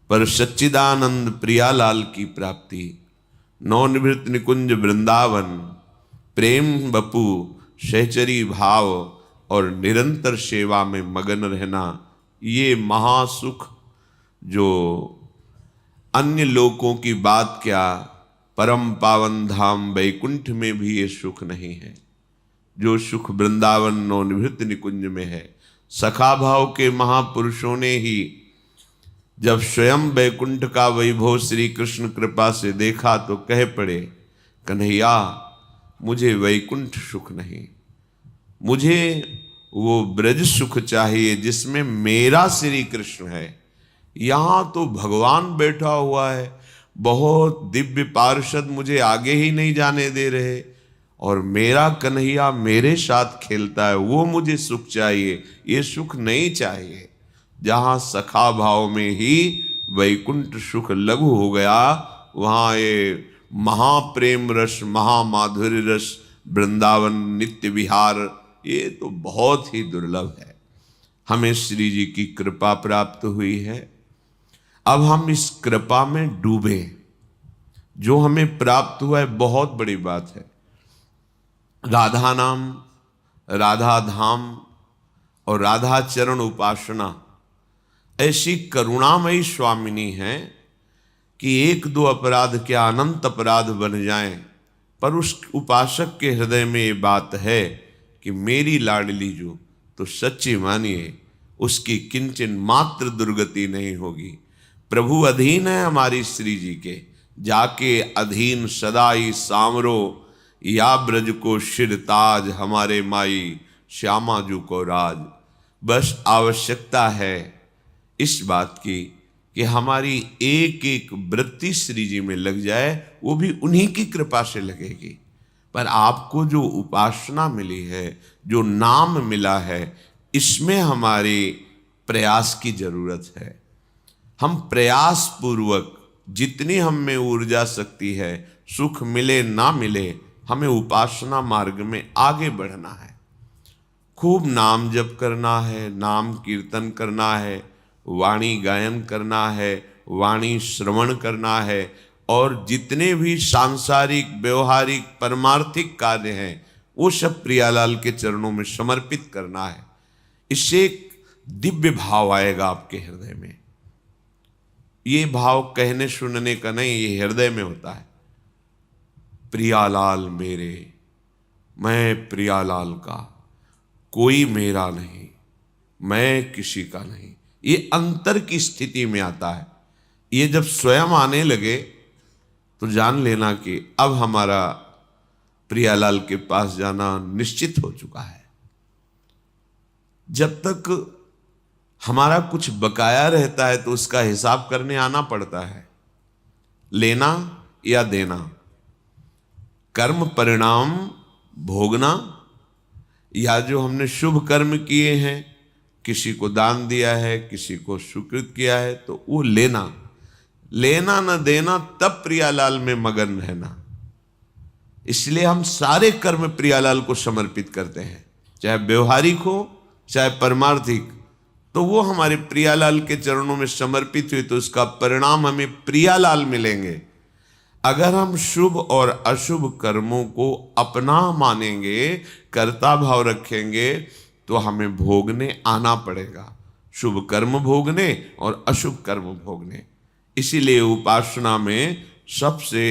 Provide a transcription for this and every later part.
पर सच्चिदानंद प्रियालाल की प्राप्ति, नवनिवृत्त निकुंज वृंदावन, प्रेम बपू, सहचरी भाव और निरंतर सेवा में मगन रहना, ये महासुख जो अन्य लोकों की बात क्या, परम पावन धाम वैकुंठ में भी ये सुख नहीं है। जो सुख वृंदावन नवनिवृत्त निकुंज में है। सखा भाव के महापुरुषों ने ही जब स्वयं वैकुंठ का वैभव श्री कृष्ण कृपा से देखा तो कह पड़े, कन्हैया मुझे वैकुंठ सुख नहीं, मुझे वो ब्रज सुख चाहिए जिसमें मेरा श्री कृष्ण है। यहाँ तो भगवान बैठा हुआ है, बहुत दिव्य पार्षद मुझे आगे ही नहीं जाने दे रहे, और मेरा कन्हैया मेरे साथ खेलता है, वो मुझे सुख चाहिए, ये सुख नहीं चाहिए। जहाँ सखा भाव में ही वैकुंठ सुख लघु हो गया, वहाँ ये महाप्रेम रस, महामाधुर्य रस, वृंदावन नित्य विहार, ये तो बहुत ही दुर्लभ है। हमें श्री जी की कृपा प्राप्त हुई है। अब हम इस कृपा में डूबे। जो हमें प्राप्त हुआ है बहुत बड़ी बात है। राधा नाम, राधा धाम और राधा चरण उपासना ऐसी करुणामयी स्वामिनी है कि एक दो अपराध क्या अनंत अपराध बन जाएं, पर उस उपासक के हृदय में ये बात है कि मेरी लाडली जो, तो सच्ची मानिए उसकी किंचन मात्र दुर्गति नहीं होगी। प्रभु अधीन है हमारी श्री जी के, जाके अधीन सदाई सामरो, या ब्रज को शिर ताज हमारे माई श्यामा जू को राज। बस आवश्यकता है इस बात की कि हमारी एक एक वृत्ति श्री जी में लग जाए, वो भी उन्हीं की कृपा से लगेगी। पर आपको जो उपासना मिली है, जो नाम मिला है, इसमें हमारे प्रयास की जरूरत है। हम प्रयास पूर्वक जितनी हम में ऊर्जा शक्ति है, सुख मिले ना मिले, हमें उपासना मार्ग में आगे बढ़ना है। खूब नाम जप करना है, नाम कीर्तन करना है, वाणी गायन करना है, वाणी श्रवण करना है, और जितने भी सांसारिक व्यवहारिक परमार्थिक कार्य हैं वो सब प्रियालाल के चरणों में समर्पित करना है। इससे एक दिव्य भाव आएगा आपके हृदय में। ये भाव कहने सुनने का नहीं, ये हृदय में होता है। प्रियालाल मेरे, मैं प्रियालाल का, कोई मेरा नहीं, मैं किसी का नहीं, ये अंतर की स्थिति में आता है। ये जब स्वयं आने लगे तो जान लेना कि अब हमारा प्रियालाल के पास जाना निश्चित हो चुका है। जब तक हमारा कुछ बकाया रहता है तो उसका हिसाब करने आना पड़ता है, लेना या देना, कर्म परिणाम भोगना, या जो हमने शुभ कर्म किए हैं, किसी को दान दिया है, किसी को स्वीकृत किया है, तो वो लेना, लेना न देना, तब प्रियालाल में मगन रहना। इसलिए हम सारे कर्म प्रियालाल को समर्पित करते हैं, चाहे व्यवहारिक हो चाहे परमार्थिक, तो वो हमारे प्रियालाल के चरणों में समर्पित हुए तो उसका परिणाम हमें प्रियालाल मिलेंगे। अगर हम शुभ और अशुभ कर्मों को अपना मानेंगे, कर्ता भाव रखेंगे, तो हमें भोगने आना पड़ेगा, शुभ कर्म भोगने और अशुभ कर्म भोगने। इसीलिए उपासना में सबसे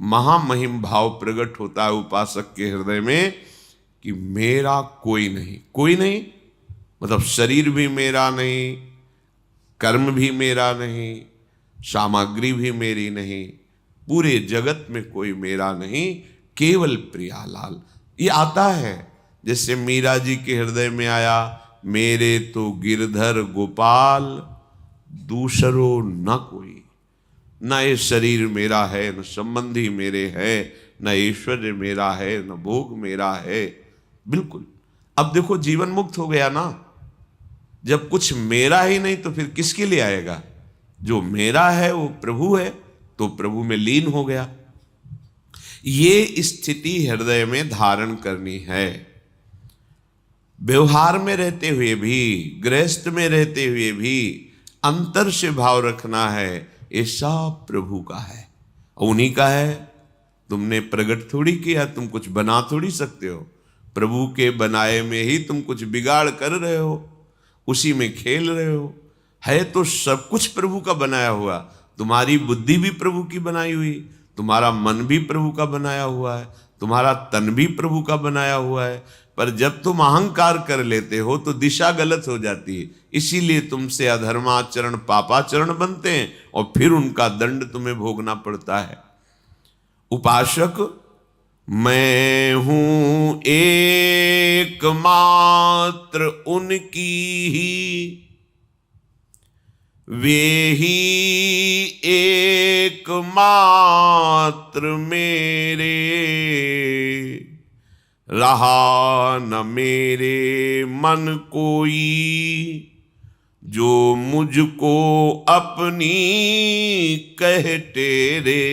महामहिम भाव प्रकट होता है उपासक के हृदय में कि मेरा कोई नहीं, कोई नहीं मतलब शरीर भी मेरा नहीं, कर्म भी मेरा नहीं, सामग्री भी मेरी नहीं, पूरे जगत में कोई मेरा नहीं, केवल प्रियालाल। ये आता है जैसे मीरा जी के हृदय में आया, मेरे तो गिरधर गोपाल दूसरो न कोई, न ये शरीर मेरा है, न संबंधी मेरे हैं, न ऐश्वर्य मेरा है, न भोग मेरा है। बिल्कुल। अब देखो जीवन मुक्त हो गया ना। जब कुछ मेरा ही नहीं तो फिर किसके लिए आएगा? जो मेरा है वो प्रभु है, तो प्रभु में लीन हो गया। ये स्थिति हृदय में धारण करनी है। व्यवहार में रहते हुए भी, गृहस्थ में रहते हुए भी अंतर से भाव रखना है, ये सब प्रभु का है, उन्हीं का है। तुमने प्रकट थोड़ी किया, तुम कुछ बना थोड़ी सकते हो। प्रभु के बनाए में ही तुम कुछ बिगाड़ कर रहे हो, उसी में खेल रहे हो। है तो सब कुछ प्रभु का बनाया हुआ। तुम्हारी बुद्धि भी प्रभु की बनाई हुई, तुम्हारा मन भी प्रभु का बनाया हुआ है, तुम्हारा तन भी प्रभु का बनाया हुआ है। पर जब तुम अहंकार कर लेते हो तो दिशा गलत हो जाती है। इसीलिए तुमसे अधर्माचरण पापाचरण बनते हैं और फिर उनका दंड तुम्हें भोगना पड़ता है। उपासक, मैं हूं एकमात्र उनकी ही, वे ही एकमात्र मेरे, रहा न मेरे मन कोई, जो मुझको अपनी कह टेरे।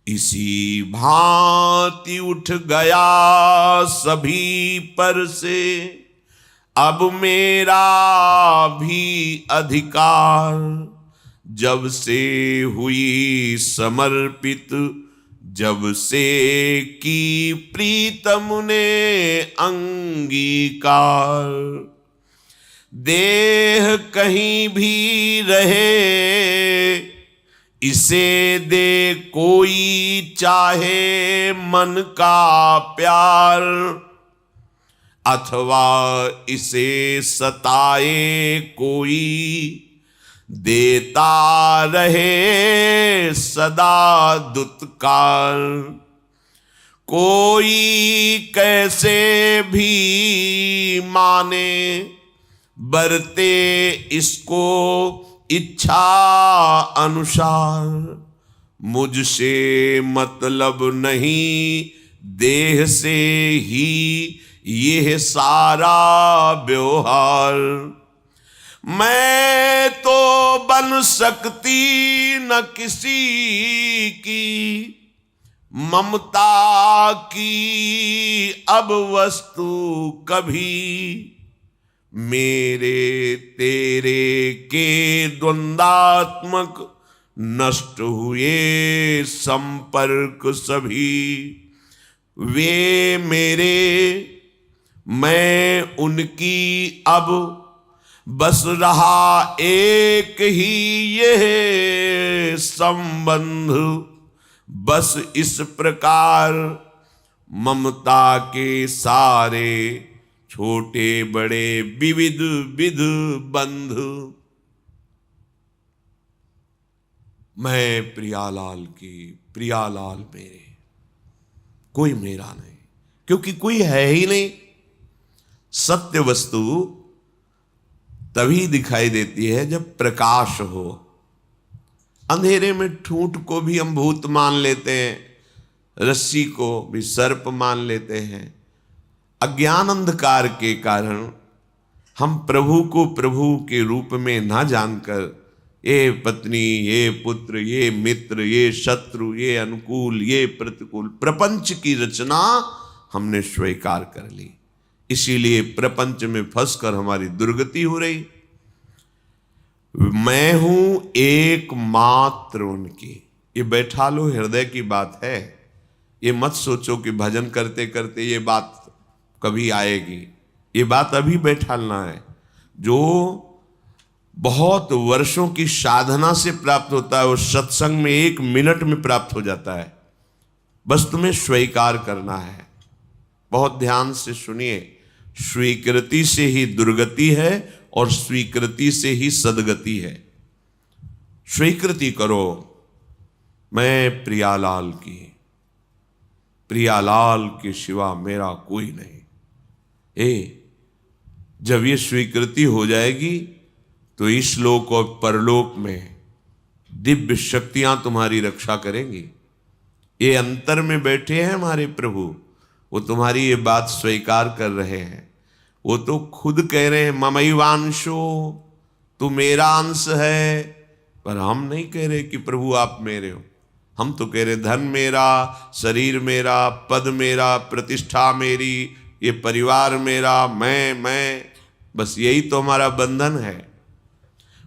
इसी भांति उठ गया सभी पर से, अब मेरा भी अधिकार, जब से हुई समर्पित, जब से की प्रीतम ने अंगीकार। देह कहीं भी रहे, इसे दे कोई चाहे मन का प्यार, अथवा इसे सताए कोई, देता रहे सदा दुत्कार। कोई कैसे भी माने, बरते इसको इच्छा अनुसार। मुझसे मतलब नहीं, देह से ही यह सारा व्यवहार। मैं तो बन सकती न किसी की, ममता की अब वस्तु कभी। मेरे तेरे के द्वंद्वात्मक नष्ट हुए संपर्क सभी। वे मेरे, मैं उनकी, अब बस रहा एक ही यह संबंध। बस इस प्रकार ममता के सारे छोटे बड़े विविध विध बंध। मैं प्रियालाल की, प्रियालाल मेरे, कोई मेरा नहीं, क्योंकि कोई है ही नहीं। सत्य वस्तु तभी दिखाई देती है जब प्रकाश हो। अंधेरे में ठूंठ को भी हम भूत मान लेते हैं, रस्सी को भी सर्प मान लेते हैं। अज्ञान अंधकार के कारण हम प्रभु को प्रभु के रूप में ना जानकर ये पत्नी, ये पुत्र, ये मित्र, ये शत्रु, ये अनुकूल, ये प्रतिकूल, प्रपंच की रचना हमने स्वीकार कर ली। इसीलिए प्रपंच में फंसकर हमारी दुर्गति हो रही। मैं हूं एकमात्र उनकी, ये बैठा लो, हृदय की बात है। ये मत सोचो कि भजन करते करते ये बात कभी आएगी। ये बात अभी बैठालना है। जो बहुत वर्षों की साधना से प्राप्त होता है वो सत्संग में 1 मिनट में प्राप्त हो जाता है। बस तुम्हें स्वीकार करना है। बहुत ध्यान से सुनिए, स्वीकृति से ही दुर्गति है और स्वीकृति से ही सदगति है। स्वीकृति करो, मैं प्रियालाल की, प्रियालाल के सिवा मेरा कोई नहीं। जब ये स्वीकृति हो जाएगी तो इस लोक और परलोक में दिव्य शक्तियां तुम्हारी रक्षा करेंगी। ये अंतर में बैठे हैं हमारे प्रभु, वो तुम्हारी ये बात स्वीकार कर रहे हैं। वो तो खुद कह रहे हैं ममैवांशो, तू मेरा अंश है। पर हम नहीं कह रहे कि प्रभु आप मेरे हो। हम तो कह रहे धन मेरा, शरीर मेरा, पद मेरा, प्रतिष्ठा मेरी, ये परिवार मेरा, मैं। बस यही तो हमारा बंधन है।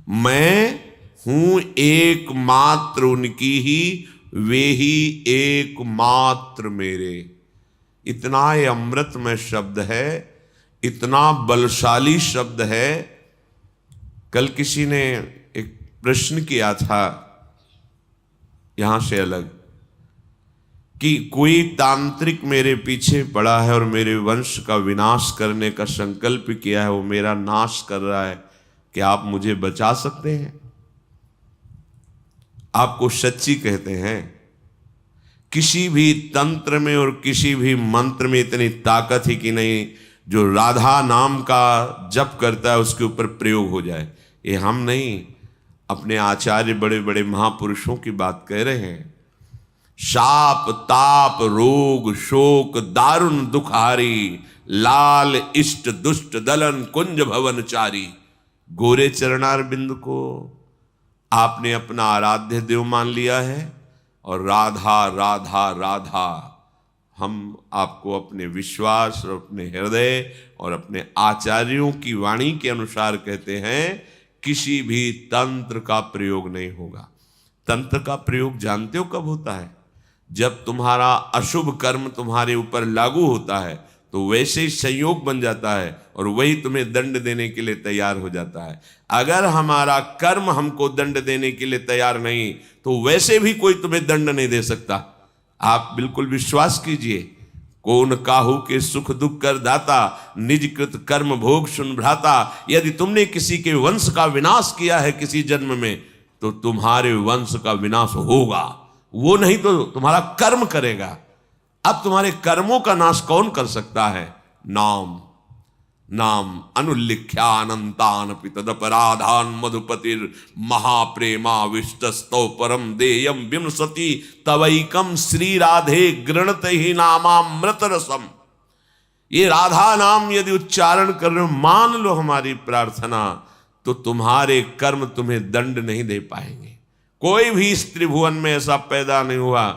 मैं हूं एकमात्र उनकी ही, वे ही एकमात्र मेरे। इतना ये अमृतमय शब्द है, इतना बलशाली शब्द है। कल किसी ने एक प्रश्न किया था यहां से अलग, कि कोई तांत्रिक मेरे पीछे पड़ा है और मेरे वंश का विनाश करने का संकल्प किया है, वो मेरा नाश कर रहा है, क्या आप मुझे बचा सकते हैं? आपको सच्ची कहते हैं, किसी भी तंत्र में और किसी भी मंत्र में इतनी ताकत ही कि नहीं जो राधा नाम का जप करता है उसके ऊपर प्रयोग हो जाए। ये हम नहीं, अपने आचार्य बड़े बड़े महापुरुषों की बात कह रहे हैं। शाप ताप रोग शोक दारुण दुखारी, लाल इष्ट दुष्ट दलन कुंज भवनचारी। गोरे चरणार बिंद को आपने अपना आराध्य देव मान लिया है और राधा राधा राधा हम आपको अपने विश्वास और अपने हृदय और अपने आचार्यों की वाणी के अनुसार कहते हैं, किसी भी तंत्र का प्रयोग नहीं होगा। तंत्र का प्रयोग जानते हो कब होता है? जब तुम्हारा अशुभ कर्म तुम्हारे ऊपर लागू होता है तो वैसे ही संयोग बन जाता है और वही तुम्हें दंड देने के लिए तैयार हो जाता है। अगर हमारा कर्म हमको दंड देने के लिए तैयार नहीं तो वैसे भी कोई तुम्हें दंड नहीं दे सकता। आप बिल्कुल विश्वास कीजिए, कौन काहू के सुख दुख कर दाता, निज कृत कर्म भोग सुन भ्राता। यदि तुमने किसी के वंश का विनाश किया है किसी जन्म में तो तुम्हारे वंश का विनाश होगा, वो नहीं तो तुम्हारा कर्म करेगा। अब तुम्हारे कर्मों का नाश कौन कर सकता है? नाम। नाम अनुल्लिख्या अनंतान पितदपराधान मधुपतिर महाप्रेमा विष्टस्तो परम देयम विमसति तवैकम श्री राधे गृणत ही नामामृत रसम। ये राधा नाम यदि उच्चारण कर रहे हो, मान लो हमारी प्रार्थना, तो तुम्हारे कर्म तुम्हें दंड नहीं दे पाएंगे। कोई भी इस त्रिभुवन में ऐसा पैदा नहीं हुआ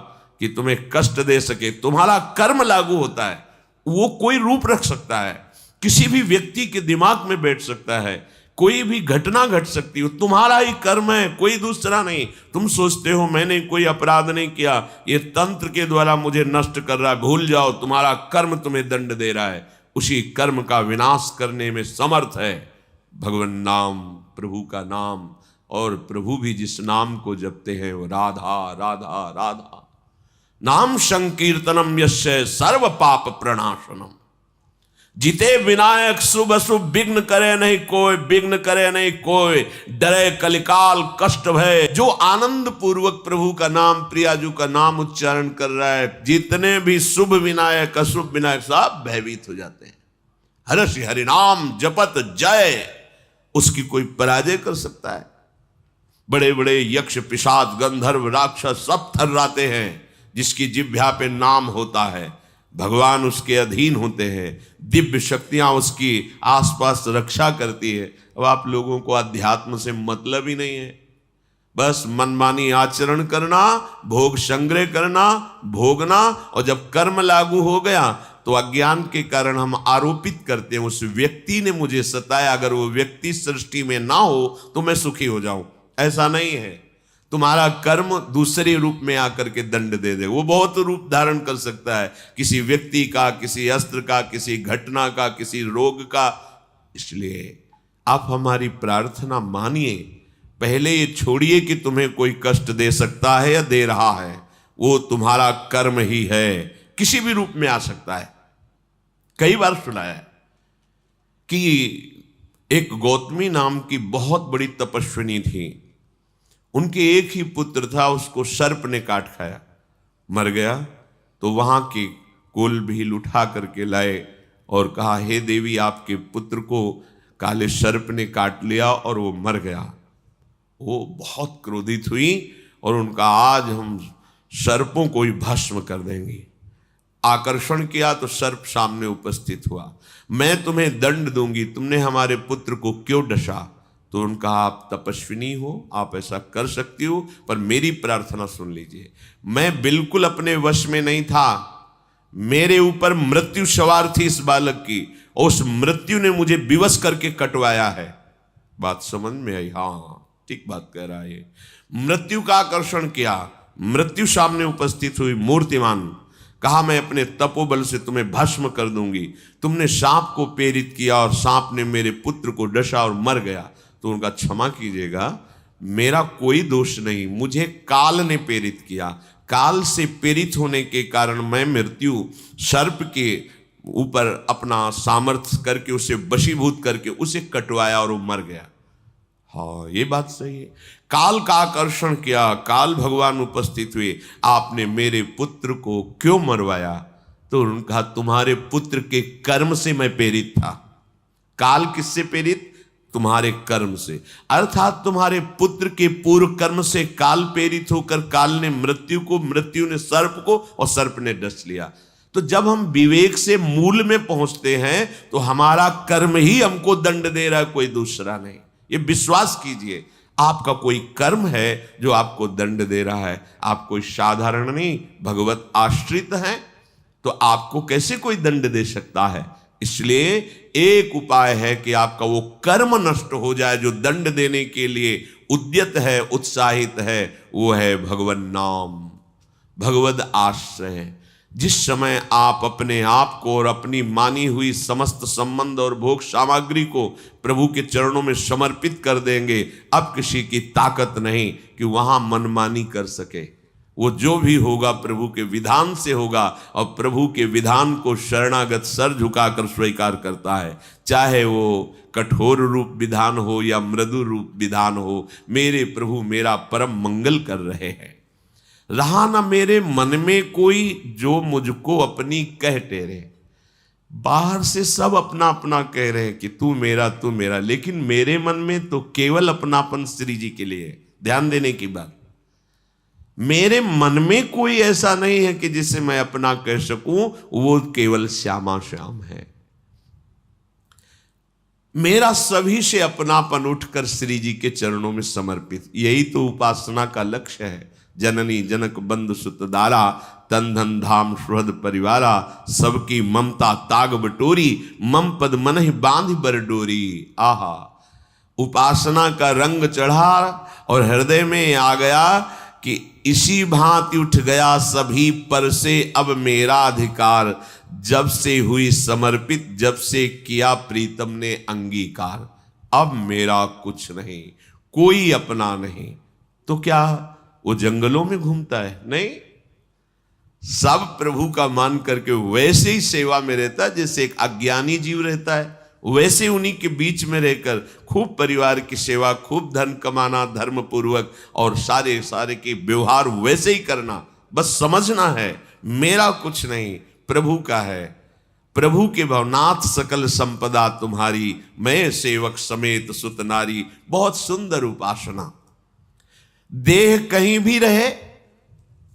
कि तुम्हें कष्ट दे सके। तुम्हारा कर्म लागू होता है, वो कोई रूप रख सकता है, किसी भी व्यक्ति के दिमाग में बैठ सकता है, कोई भी घटना घट सकती हो, तुम्हारा ही कर्म है, कोई दूसरा नहीं। तुम सोचते हो मैंने कोई अपराध नहीं किया, ये तंत्र के द्वारा मुझे नष्ट कर रहा है, भूल जाओ, तुम्हारा कर्म तुम्हें दंड दे रहा है। उसी कर्म का विनाश करने में समर्थ है भगवान नाम, प्रभु का नाम। और प्रभु भी जिस नाम को जपते हैं वो राधा राधा राधा। नाम संकीर्तनम यस्य सर्व पाप प्रणाशनम। जिते विनायक शुभ अशुभ विघ्न करे नहीं कोई, विघ्न करे नहीं कोई, डरे कलिकाल कष्ट भय। जो आनंद पूर्वक प्रभु का नाम, प्रियाजू का नाम उच्चारण कर रहा है, जितने भी शुभ विनायक अशुभ विनायक सब भयभीत हो जाते हैं। हर्ष हरिनाम जपत जय, उसकी कोई पराजय कर सकता है? बड़े बड़े यक्ष पिशाच गंधर्व राक्षस सब थर्राते हैं। जिसकी जिह्वा पे नाम होता है, भगवान उसके अधीन होते हैं, दिव्य शक्तियां उसकी आसपास रक्षा करती है। अब आप लोगों को अध्यात्म से मतलब ही नहीं है, बस मनमानी आचरण करना, भोग संग्रह करना, भोगना, और जब कर्म लागू हो गया तो अज्ञान के कारण हम आरोपित करते हैं उस व्यक्ति ने मुझे सताया, अगर वो व्यक्ति सृष्टि में ना हो तो मैं सुखी हो जाऊं। ऐसा नहीं है। तुम्हारा कर्म दूसरे रूप में आकर के दंड दे दे, वो बहुत रूप धारण कर सकता है, किसी व्यक्ति का, किसी अस्त्र का, किसी घटना का, किसी रोग का। इसलिए आप हमारी प्रार्थना मानिए, पहले ये छोड़िए कि तुम्हें कोई कष्ट दे सकता है या दे रहा है, वो तुम्हारा कर्म ही है, किसी भी रूप में आ सकता है। कई बार सुना है कि एक गौतमी नाम की बहुत बड़ी तपस्विनी थी, उनके एक ही पुत्र था, उसको सर्प ने काट खाया, मर गया। तो वहां के कुल भील उठा करके लाए और कहा, हे देवी आपके पुत्र को काले सर्प ने काट लिया और वो मर गया। वो बहुत क्रोधित हुई और उनका आज हम सर्पों को ही भस्म कर देंगे। आकर्षण किया तो सर्प सामने उपस्थित हुआ, मैं तुम्हें दंड दूंगी, तुमने हमारे पुत्र को क्यों डसा? तो उनका, आप तपस्विनी हो, आप ऐसा कर सकती हो, पर मेरी प्रार्थना सुन लीजिए। मैं बिल्कुल अपने वश में नहीं था, मेरे ऊपर मृत्यु सवार थी इस बालक की, और उस मृत्यु ने मुझे विवश करके कटवाया है। बात समझ में आई? हाँ, ठीक बात कह रहा है। मृत्यु का आकर्षण किया, मृत्यु सामने उपस्थित हुई मूर्तिमान, कहा मैं अपने तपोबल से तुम्हें भस्म कर दूंगी। तुमने सांप को प्रेरित किया और सांप ने मेरे पुत्र को डसा और मर गया। तो उनका क्षमा कीजिएगा, मेरा कोई दोष नहीं, मुझे काल ने प्रेरित किया। काल से प्रेरित होने के कारण मैं मृत्यु सर्प के ऊपर अपना सामर्थ्य करके उसे वशीभूत करके उसे कटवाया और वो मर गया। हाँ, ये बात सही है। काल का आकर्षण किया, काल भगवान उपस्थित हुए, आपने मेरे पुत्र को क्यों मरवाया? तो उनका तुम्हारे पुत्र के कर्म से मैं प्रेरित था। काल किससे प्रेरित? तुम्हारे कर्म से, अर्थात तुम्हारे पुत्र के पूर्व कर्म से काल प्रेरित होकर काल ने मृत्यु को, मृत्यु ने सर्प को और सर्प ने डस लिया। तो जब हम विवेक से मूल में पहुंचते हैं तो हमारा कर्म ही हमको दंड दे रहा है, कोई दूसरा नहीं। ये विश्वास कीजिए, आपका कोई कर्म है जो आपको दंड दे रहा है। आप कोई साधारण नहीं, भगवत आश्रित हैं, तो आपको कैसे कोई दंड दे सकता है? इसलिए एक उपाय है कि आपका वो कर्म नष्ट हो जाए जो दंड देने के लिए उद्यत है, उत्साहित है, वो है भगवन नाम, भगवद आश्रय। जिस समय आप अपने आप को और अपनी मानी हुई समस्त संबंध और भोग सामग्री को प्रभु के चरणों में समर्पित कर देंगे, अब किसी की ताकत नहीं कि वहां मनमानी कर सके। वो जो भी होगा प्रभु के विधान से होगा, और प्रभु के विधान को शरणागत सर झुकाकर स्वीकार करता है, चाहे वो कठोर रूप विधान हो या मृदु रूप विधान हो। मेरे प्रभु मेरा परम मंगल कर रहे हैं। रहा ना मेरे मन में कोई जो मुझको अपनी कह टेरे। बाहर से सब अपना अपना कह रहे हैं कि तू मेरा, लेकिन मेरे मन में तो केवल अपनापन श्री जी के लिए। ध्यान देने की बात, मेरे मन में कोई ऐसा नहीं है कि जिसे मैं अपना कह सकूं, वो केवल श्यामा श्याम है। मेरा सभी से अपनापन उठकर श्री जी के चरणों में समर्पित, यही तो उपासना का लक्ष्य है। जननी जनक बंधु सुत दारा, तन धन धाम सुहृद परिवारा, सबकी ममता ताग बटोरी, मम पद मन ही बांध बर डोरी। आहा, उपासना का रंग चढ़ा और हृदय में आ गया कि इसी भांति उठ गया सभी पर से अब मेरा अधिकार। जब से हुई समर्पित, जब से किया प्रीतम ने अंगीकार, अब मेरा कुछ नहीं, कोई अपना नहीं। तो क्या वो जंगलों में घूमता है? नहीं, सब प्रभु का मान करके वैसे ही सेवा में रहता है जैसे एक अज्ञानी जीव रहता है। वैसे उन्हीं के बीच में रहकर खूब परिवार की सेवा, खूब धन कमाना धर्म पूर्वक, और सारे के व्यवहार वैसे ही करना। बस समझना है मेरा कुछ नहीं, प्रभु का है। प्रभु के भवनाथ सकल संपदा तुम्हारी, मैं सेवक समेत सुत नारी। बहुत सुंदर उपासना। देह कहीं भी रहे,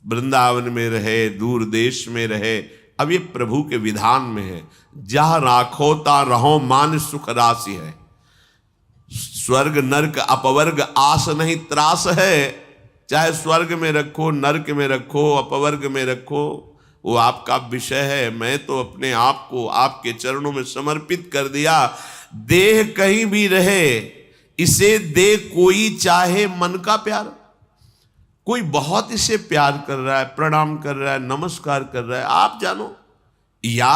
वृंदावन में रहे, दूर देश में रहे, अब ये प्रभु के विधान में है। जहां राखो ता रहो मान सुख राशि है। स्वर्ग नरक अपवर्ग आस नहीं त्रास है। चाहे स्वर्ग में रखो, नरक में रखो, अपवर्ग में रखो, वो आपका विषय है। मैं तो अपने आप को आपके चरणों में समर्पित कर दिया। देह कहीं भी रहे, इसे दे कोई चाहे मन का प्यार। कोई बहुत इसे प्यार कर रहा है, प्रणाम कर रहा है, नमस्कार कर रहा है, आप जानो, या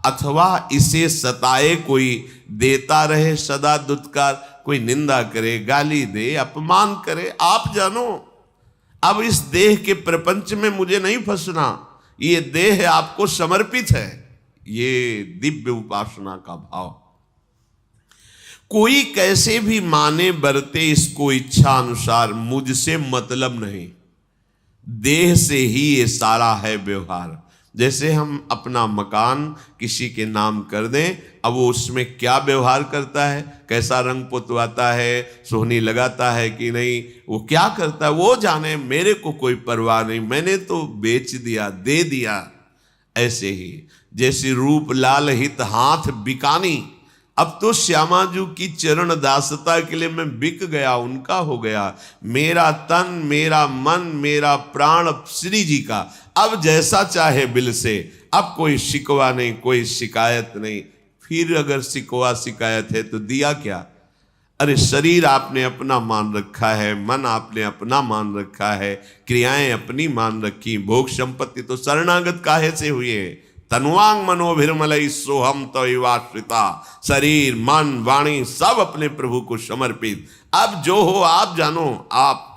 अथवा इसे सताए कोई, देता रहे सदा दुत्कार, कोई निंदा करे, गाली दे, अपमान करे, आप जानो। अब इस देह के प्रपंच में मुझे नहीं फंसना, ये देह आपको समर्पित है। ये दिव्य उपासना का भाव। कोई कैसे भी माने बरते इसको इच्छा अनुसार, मुझसे मतलब नहीं, देह से ही ये सारा है व्यवहार। जैसे हम अपना मकान किसी के नाम कर दें, अब वो उसमें क्या व्यवहार करता है, कैसा रंग पुतवाता है, सोहनी लगाता है कि नहीं, वो क्या करता है वो जाने, मेरे को कोई परवाह नहीं, मैंने तो बेच दिया, दे दिया। ऐसे ही जैसे रूप लाल हित हाथ बिकानी, अब तो श्यामाजू की चरण दासता के लिए मैं बिक गया, उनका हो गया। मेरा तन, मेरा मन, मेरा प्राण श्री जी का। अब जैसा चाहे बिल से, अब कोई शिकवा नहीं, कोई शिकायत नहीं। फिर अगर शिकवा शिकायत है तो दिया क्या? अरे शरीर आपने अपना मान रखा है, मन आपने अपना मान रखा है, क्रियाएं अपनी मान रखी, भोग संपत्ति तो शरणागत काहे से हुए। तनुवांग मनोभिर्मलई सोहम तवाश्रिता, शरीर मन वाणी सब अपने प्रभु को समर्पित। अब जो हो आप जानो, आप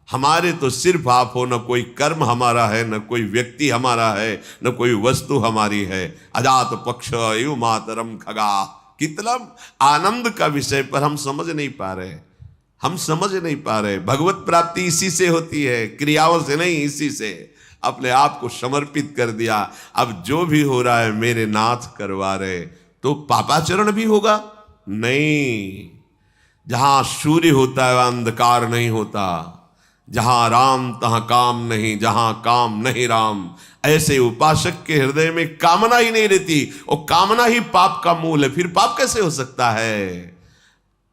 हमारे तो सिर्फ आप हो, न कोई कर्म हमारा है, न कोई व्यक्ति हमारा है, न कोई वस्तु हमारी है। अजात पक्ष एवं मातरम खगा, कितना आनंद का विषय पर हम समझ नहीं पा रहे, हम समझ नहीं पा रहे। भगवत प्राप्ति इसी से होती है, क्रियाओं से नहीं, इसी से। अपने आप को समर्पित कर दिया, अब जो भी हो रहा है मेरे नाथ करवा रहे। तो पापाचरण भी होगा नहीं। जहां सूर्य होता है अंधकार नहीं होता, जहां राम तहां काम नहीं, जहां काम नहीं राम। ऐसे उपासक के हृदय में कामना ही नहीं रहती, और कामना ही पाप का मूल है। फिर पाप कैसे हो सकता है?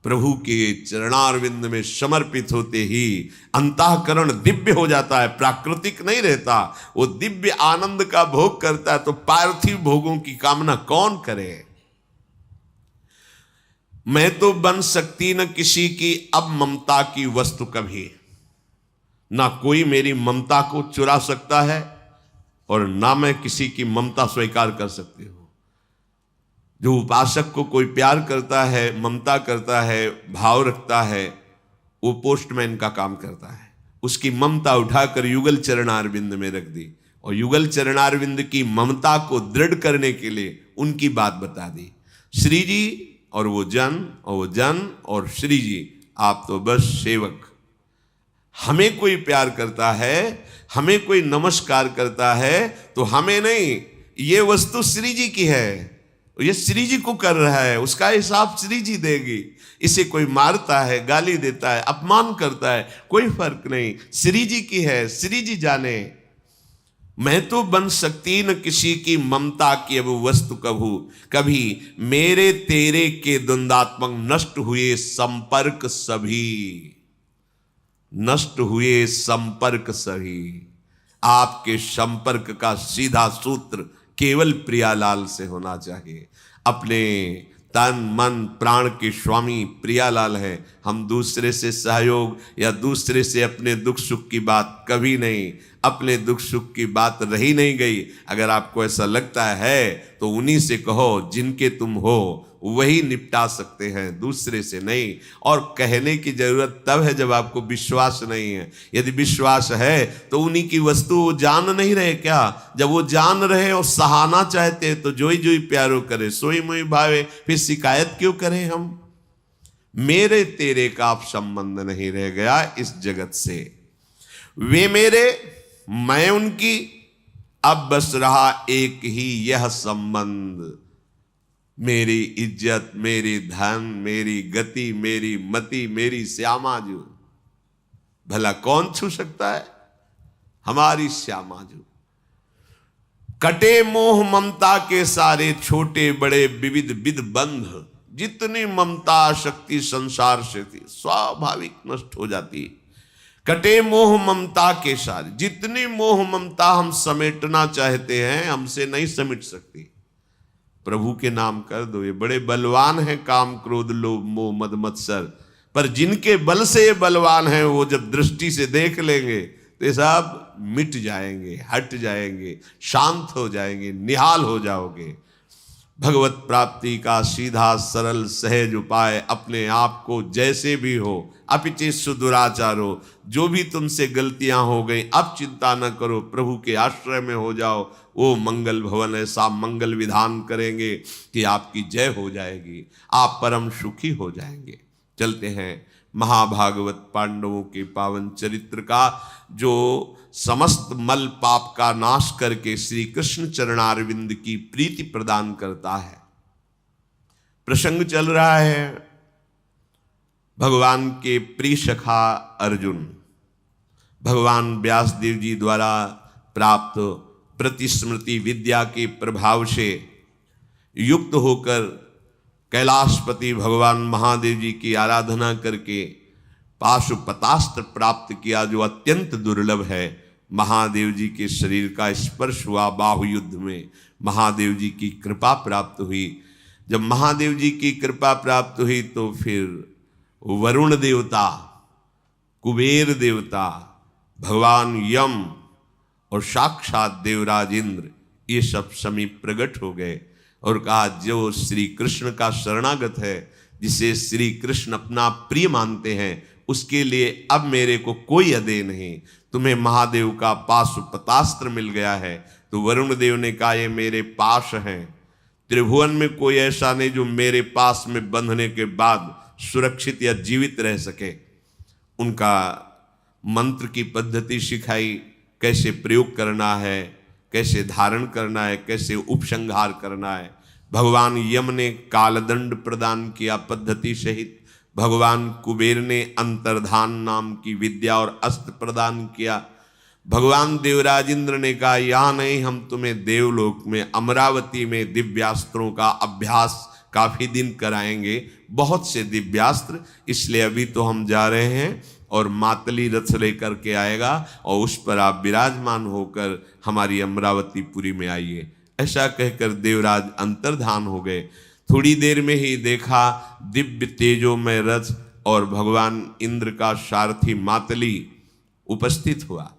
प्रभु के चरणारविंद में समर्पित होते ही अंतःकरण दिव्य हो जाता है, प्राकृतिक नहीं रहता। वो दिव्य आनंद का भोग करता है, तो पार्थिव भोगों की कामना कौन करे। मैं तो बन सकती न किसी की अब ममता की वस्तु कभी, ना कोई मेरी ममता को चुरा सकता है, और ना मैं किसी की ममता स्वीकार कर सकती हूं। जो उपासक को कोई प्यार करता है, ममता करता है, भाव रखता है, वो पोस्टमैन का काम करता है। उसकी ममता उठाकर युगल चरणारविंद में रख दी, और युगल चरणारविंद की ममता को दृढ़ करने के लिए उनकी बात बता दी। श्री जी और वो जन, और वो जन और श्री जी, आप तो बस सेवक। हमें कोई प्यार करता है, हमें कोई नमस्कार करता है, तो हमें नहीं, ये वस्तु श्री जी की है, ये श्री जी को कर रहा है, उसका हिसाब श्री जी देगी। इसे कोई मारता है, गाली देता है, अपमान करता है, कोई फर्क नहीं, श्री जी की है, श्री जी जाने। मैं तो बन सकती न किसी की ममता की अब वस्तु कभू, कभी मेरे तेरे के द्वंद्वात्मक नष्ट हुए संपर्क सभी, नष्ट हुए संपर्क सभी। आपके संपर्क का सीधा सूत्र केवल प्रियालाल से होना चाहिए। अपने तन मन प्राण के स्वामी प्रियालाल है। हम दूसरे से सहयोग या दूसरे से अपने दुख सुख की बात कभी नहीं, अपने दुख सुख की बात रही नहीं गई। अगर आपको ऐसा लगता है तो उन्हीं से कहो, जिनके तुम हो वही निपटा सकते हैं, दूसरे से नहीं। और कहने की जरूरत तब है जब आपको विश्वास नहीं है। यदि विश्वास है तो उन्हीं की वस्तु वो जान नहीं रहे क्या? जब वो जान रहे और सहाना चाहते तो जोई जोई प्यारो करे, सोई मोई भावे, फिर शिकायत क्यों करें हम? मेरे तेरे का आप संबंध नहीं रह गया इस जगत से। वे मेरे, मैं उनकी, अब बस रहा एक ही यह संबंध। मेरी इज्जत, मेरी धन, मेरी गति, मेरी मति, मेरी श्यामाजू, भला कौन छू सकता है? हमारी श्यामाजू। कटे मोह ममता के सारे छोटे बड़े विविध विध बंध। जितनी ममता शक्ति संसार से थी स्वाभाविक नष्ट हो जाती। कटे मोह ममता के सारे, जितनी मोह ममता हम समेटना चाहते हैं हमसे नहीं समेट सकती। प्रभु के नाम कर दो, ये बड़े बलवान हैं, काम क्रोध लोभ मोह मद मत्सर, पर जिनके बल से ये बलवान हैं वो जब दृष्टि से देख लेंगे तो ये सब मिट जाएंगे, हट जाएंगे, शांत हो जाएंगे, निहाल हो जाओगे। भगवत प्राप्ति का सीधा सरल सहज उपाय, अपने आप को जैसे भी हो, अपिचे सुदुराचारो, जो भी तुमसे गलतियां हो गई अब चिंता न करो, प्रभु के आश्रय में हो जाओ। वो मंगल भवन ऐसा मंगल विधान करेंगे कि आपकी जय हो जाएगी, आप परम सुखी हो जाएंगे। चलते हैं महाभागवत पांडवों के पावन चरित्र का, जो समस्त मल पाप का नाश करके श्री कृष्ण चरणारविंद की प्रीति प्रदान करता है। प्रसंग चल रहा है भगवान के प्रिय सखा अर्जुन, भगवान व्यासदेव जी द्वारा प्राप्त प्रतिस्मृति विद्या के प्रभाव से युक्त होकर कैलाशपति भगवान महादेव जी की आराधना करके पाशुपतास्त्र प्राप्त किया, जो अत्यंत दुर्लभ है। महादेव जी के शरीर का स्पर्श हुआ बाहु युद्ध में, महादेव जी की कृपा प्राप्त हुई। जब महादेव जी की कृपा प्राप्त हुई तो फिर वरुण देवता, कुबेर देवता, भगवान यम और साक्षात देवराज इंद्र, ये सब समीप प्रकट हो गए और कहा जो श्री कृष्ण का शरणागत है, जिसे श्री कृष्ण अपना प्रिय मानते हैं, उसके लिए अब मेरे को कोई अदेय नहीं। तुम्हें महादेव का पाशुपतास्त्र मिल गया है। तो वरुण देव ने कहा ये मेरे पास हैं, त्रिभुवन में कोई ऐसा नहीं जो मेरे पास में बंधने के बाद सुरक्षित या जीवित रह सके। उनका मंत्र की पद्धति सिखाई, कैसे प्रयोग करना है, कैसे धारण करना है, कैसे उपसंहार करना है। भगवान यम ने कालदंड प्रदान किया पद्धति सहित, भगवान कुबेर ने अंतर्धान नाम की विद्या और अस्त्र प्रदान किया। भगवान देवराज इंद्र ने कहा यहाँ नहीं, हम तुम्हें देवलोक में अमरावती में दिव्यास्त्रों का अभ्यास काफी दिन कराएंगे, बहुत से दिव्यास्त्र, इसलिए अभी तो हम जा रहे हैं और मातली रथ लेकर के आएगा और उस पर आप विराजमान होकर हमारी अमरावतीपुरी में आइए। ऐसा कहकर देवराज अंतर्धान हो गए। थोड़ी देर में ही देखा दिव्य तेजोमय रथ और भगवान इंद्र का सारथी मातली उपस्थित हुआ।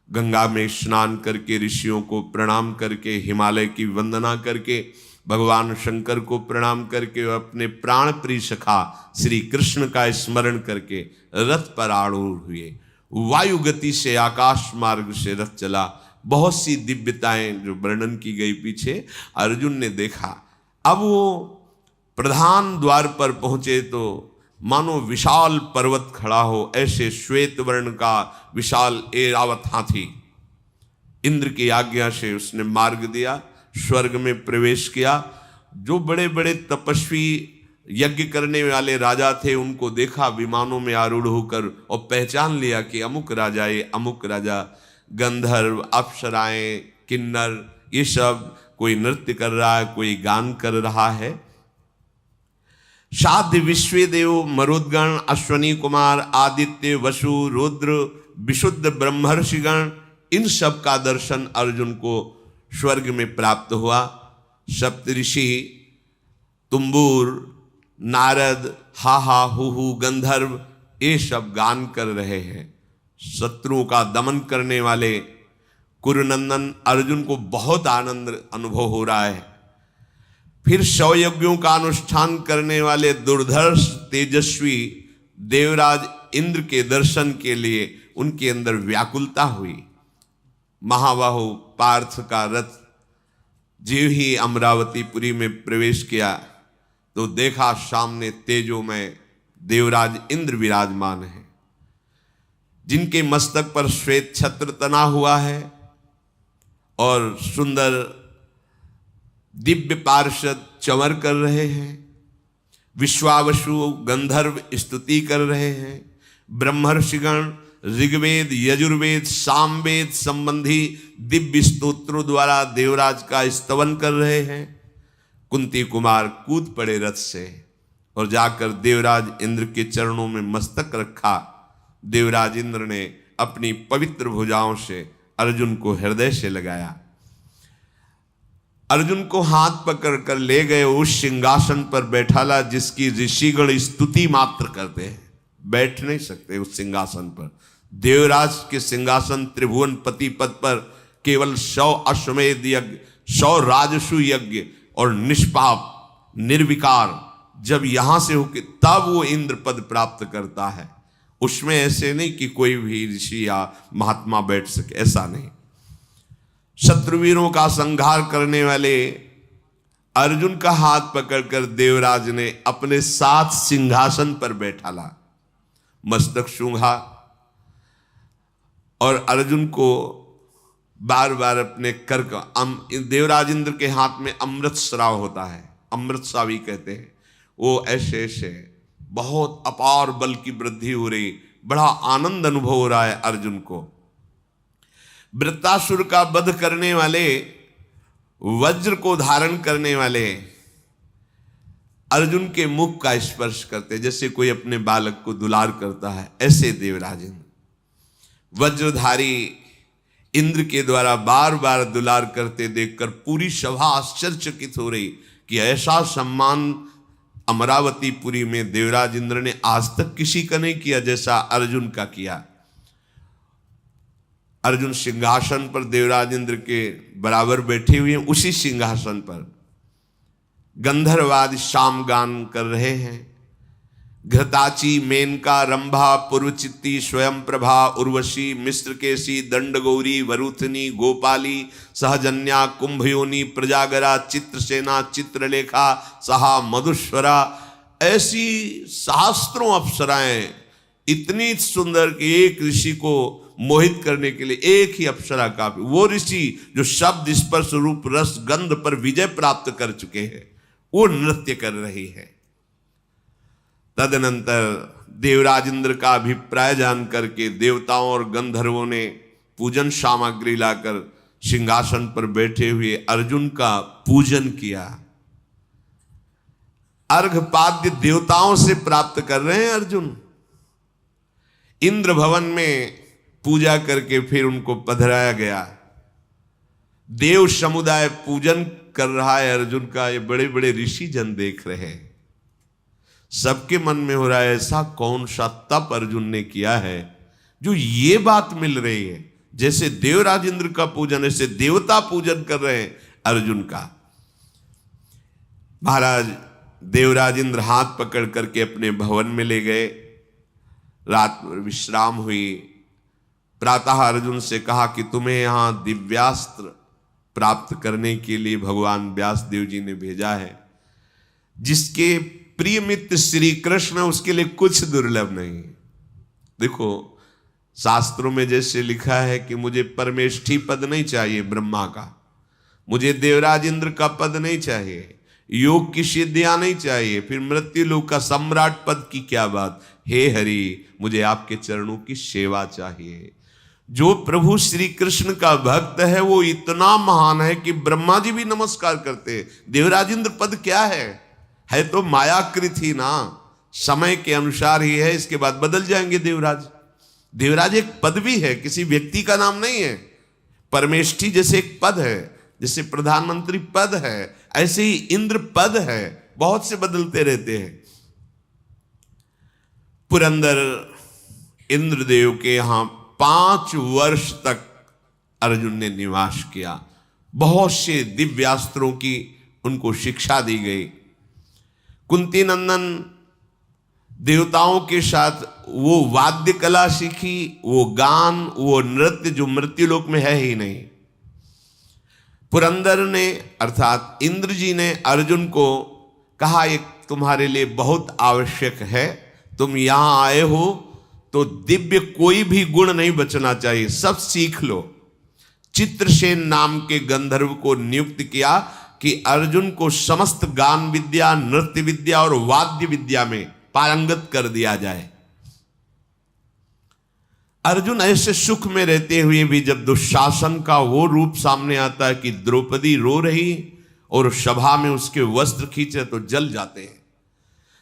गंगा में स्नान करके, ऋषियों को प्रणाम करके, हिमालय की वंदना करके, भगवान शंकर को प्रणाम करके, अपने प्राण प्रिय सखा श्री कृष्ण का स्मरण करके रथ पर आरूढ़ हुए। वायु गति से आकाश मार्ग से रथ चला। बहुत सी दिव्यताएं जो वर्णन की गई पीछे अर्जुन ने देखा। अब वो प्रधान द्वार पर पहुंचे तो मानो विशाल पर्वत खड़ा हो, ऐसे श्वेत वर्ण का विशाल ऐरावत हाथी। इंद्र की आज्ञा से उसने मार्ग दिया, स्वर्ग में प्रवेश किया। जो बड़े बड़े तपस्वी यज्ञ करने वाले राजा थे उनको देखा विमानों में आरूढ़ होकर और पहचान लिया कि अमुक राजा, ये अमुक राजा। गंधर्व, अप्सराएं, किन्नर, ये सब कोई नृत्य कर रहा है, कोई गान कर रहा है। साध्य विश्वदेव, मरुद्गण, अश्वनी कुमार, आदित्य, वसु, रुद्र, विशुद्ध ब्रह्मर्षिगण, इन सब का दर्शन अर्जुन को स्वर्ग में प्राप्त हुआ। सप्तऋषि, तुम्बूर, नारद, हा हा हु हु, गंधर्व, ये सब गान कर रहे हैं। शत्रुओं का दमन करने वाले कुरुनंदन अर्जुन को बहुत आनंद अनुभव हो रहा है। फिर 100 यज्ञों का अनुष्ठान करने वाले दुर्धर्ष तेजस्वी देवराज इंद्र के दर्शन के लिए उनके अंदर व्याकुलता हुई। महाबाहु पार्थ का रथ जीव ही अमरावतीपुरी में प्रवेश किया तो देखा सामने तेजों में देवराज इंद्र विराजमान है, जिनके मस्तक पर श्वेत छत्र तना हुआ है और सुंदर दिव्य पार्षद चमर कर रहे हैं। विश्वावसु गंधर्व स्तुति कर रहे हैं। ब्रह्मर्षिगण ऋग्वेद, यजुर्वेद, सामवेद संबंधी दिव्य स्तोत्रों द्वारा देवराज का स्तवन कर रहे हैं। कुंती कुमार कूद पड़े रथ से और जाकर देवराज इंद्र के चरणों में मस्तक रखा। देवराज इंद्र ने अपनी पवित्र भुजाओं से अर्जुन को हृदय से लगाया। अर्जुन को हाथ पकड़कर ले गए, उस सिंहासन पर बैठाला जिसकी ऋषिगण स्तुति मात्र करते हैं। बैठ नहीं सकते उस सिंहासन पर। देवराज के सिंहासन त्रिभुवन पति पद पर केवल 100 अश्वमेध यज्ञ, 100 राजसु यज्ञ और निष्पाप निर्विकार जब यहां से होके तब वो इंद्र पद प्राप्त करता है। उसमें ऐसे नहीं कि कोई भी ऋषि या महात्मा बैठ सके, ऐसा नहीं। शत्रुवीरों का संहार करने वाले अर्जुन का हाथ पकड़कर देवराज ने अपने साथ सिंहासन पर बैठाला, मस्तक सूंघा और अर्जुन को बार बार अपने कर देवराज इंद्र के हाथ में अमृत स्राव होता है, अमृत सावी कहते हैं। वो ऐसे ऐसे बहुत अपार बल की वृद्धि हो रही, बड़ा आनंद अनुभव हो रहा है अर्जुन को। वृत्तासुर का वध करने वाले, वज्र को धारण करने वाले अर्जुन के मुख का स्पर्श करते, जैसे कोई अपने बालक को दुलार करता है, ऐसे देवराज इंद्र वज्रधारी इंद्र के द्वारा बार बार दुलार करते देखकर पूरी सभा आश्चर्यचकित हो रही कि ऐसा सम्मान अमरावतीपुरी में देवराज इंद्र ने आज तक किसी का नहीं किया जैसा अर्जुन का किया। अर्जुन सिंहासन पर देवराज इंद्र के बराबर बैठे हुए हैं, उसी सिंहासन पर गंधर्वाद शाम गान कर रहे हैं। घृताची, मेनका, रंभा, पूर्वचित्ती, स्वयं प्रभा, उर्वशी, मिश्रकेशी, दंडगौरी, वरुथनी, गोपाली, सहजन्या, कुंभयोनी, प्रजागरा, चित्रसेना, चित्रलेखा, सहा, मधुश्वरा, ऐसी सहस्त्रों अप्सराएं, इतनी सुंदर कि एक ऋषि को मोहित करने के लिए एक ही अप्सरा काफी। वो ऋषि जो शब्द, स्पर्श, रूप, रस, गंध पर विजय प्राप्त कर चुके हैं, वो नृत्य कर रही है। तदनंतर देवराज इंद्र का अभिप्राय जान करके देवताओं और गंधर्वों ने पूजन सामग्री लाकर सिंहासन पर बैठे हुए अर्जुन का पूजन किया। अर्घपाद्य देवताओं से प्राप्त कर रहे हैं अर्जुन। इंद्र भवन में पूजा करके फिर उनको पधराया गया। देव समुदाय पूजन कर रहा है अर्जुन का, ये बड़े बड़े ऋषि जन देख रहे हैं। सबके मन में हो रहा है ऐसा कौन सा तप अर्जुन ने किया है जो ये बात मिल रही है। जैसे देवराज इंद्र का पूजन, ऐसे देवता पूजन कर रहे हैं अर्जुन का। महाराज देवराज इंद्र हाथ पकड़ करके अपने भवन में ले गए। रात विश्राम हुई। प्रातः अर्जुन से कहा कि तुम्हें यहां दिव्यास्त्र प्राप्त करने के लिए भगवान व्यास देव जी ने भेजा है। जिसके प्रिय मित्र श्री कृष्ण, उसके लिए कुछ दुर्लभ नहीं। देखो शास्त्रों में जैसे लिखा है कि मुझे परमेष्ठी पद नहीं चाहिए ब्रह्मा का, मुझे देवराज इंद्र का पद नहीं चाहिए, योग की सिद्धियां नहीं चाहिए, फिर मृत्यु लोक का सम्राट पद की क्या बात। हे हरि, मुझे आपके चरणों की सेवा चाहिए। जो प्रभु श्री कृष्ण का भक्त है वो इतना महान है कि ब्रह्मा जी भी नमस्कार करते हैं। देवराज इंद्र पद क्या है तो मायाकृत ही ना, समय के अनुसार ही है, इसके बाद बदल जाएंगे देवराज। देवराज एक पद भी है, किसी व्यक्ति का नाम नहीं है। परमेष्ठी जैसे एक पद है, जैसे प्रधानमंत्री पद है, ऐसे ही इंद्र पद है, बहुत से बदलते रहते हैं। पुरंदर इंद्रदेव के यहां 5 वर्ष तक अर्जुन ने निवास किया। बहुत से दिव्यास्त्रों की उनको शिक्षा दी गई। कुंती नंदन देवताओं के साथ वो वाद्य कला सीखी, वो गान, वो नृत्य जो मृत्युलोक में है ही नहीं। पुरंदर ने अर्थात इंद्र जी ने अर्जुन को कहा, ये तुम्हारे लिए बहुत आवश्यक है, तुम यहां आए हो तो दिव्य कोई भी गुण नहीं बचना चाहिए, सब सीख लो। चित्रसेन नाम के गंधर्व को नियुक्त किया कि अर्जुन को समस्त गान विद्या, नृत्य विद्या और वाद्य विद्या में पारंगत कर दिया जाए। अर्जुन ऐसे सुख में रहते हुए भी जब दुशासन का वो रूप सामने आता है कि द्रौपदी रो रही और सभा में उसके वस्त्र खींचे तो जल जाते हैं।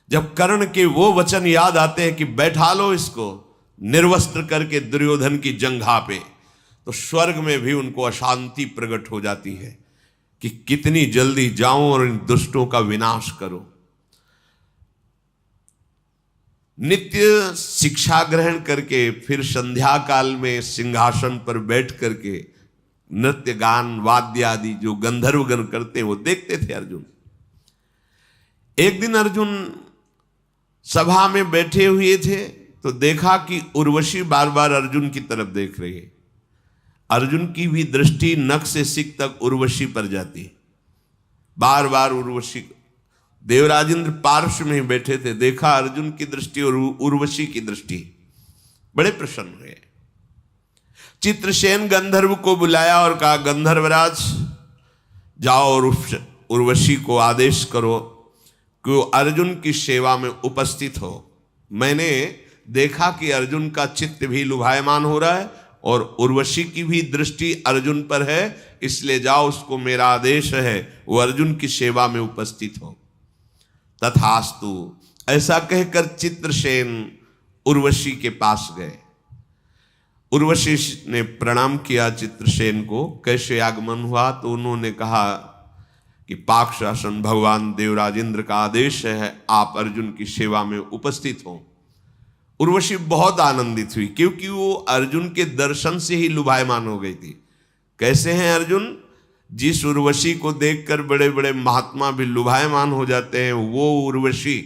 जब कर्ण के वो वचन याद आते हैं कि बैठा लो इसको निर्वस्त्र करके दुर्योधन की जंघा पे, तो स्वर्ग में भी उनको अशांति प्रकट हो जाती है कि कितनी जल्दी जाऊं और इन दुष्टों का विनाश करो। नित्य शिक्षा ग्रहण करके फिर संध्या काल में सिंहासन पर बैठ करके नृत्य गान वाद्य आदि जो गंधर्वगण करते हैं वो देखते थे अर्जुन। एक दिन अर्जुन सभा में बैठे हुए थे तो देखा कि उर्वशी बार बार अर्जुन की तरफ देख रही है। अर्जुन की भी दृष्टि नख से सिक तक उर्वशी पर जाती है। बार बार उर्वशी, देवराज इंद्र पार्श्व में ही बैठे थे, देखा अर्जुन की दृष्टि और उर्वशी की दृष्टि, बड़े प्रसन्न हुए। चित्रसेन गंधर्व को बुलाया और कहा, गंधर्वराज जाओ और उर्वशी को आदेश करो कि वो अर्जुन की सेवा में उपस्थित हो। मैंने देखा कि अर्जुन का चित्त भी लुभायमान हो रहा है और उर्वशी की भी दृष्टि अर्जुन पर है, इसलिए जाओ, उसको मेरा आदेश है वो अर्जुन की सेवा में उपस्थित हो। तथास्तु, ऐसा कहकर चित्रसेन उर्वशी के पास गए। उर्वशी ने प्रणाम किया चित्रसेन को, कैसे आगमन हुआ, तो उन्होंने कहा कि पाकशासन भगवान देवराज इंद्र का आदेश है आप अर्जुन की सेवा में उपस्थित हों। उर्वशी बहुत आनंदित हुई क्योंकि वो अर्जुन के दर्शन से ही लुभायमान हो गई थी। कैसे हैं अर्जुन? जिस उर्वशी को देखकर बड़े बड़े महात्मा भी लुभायमान हो जाते हैं, वो उर्वशी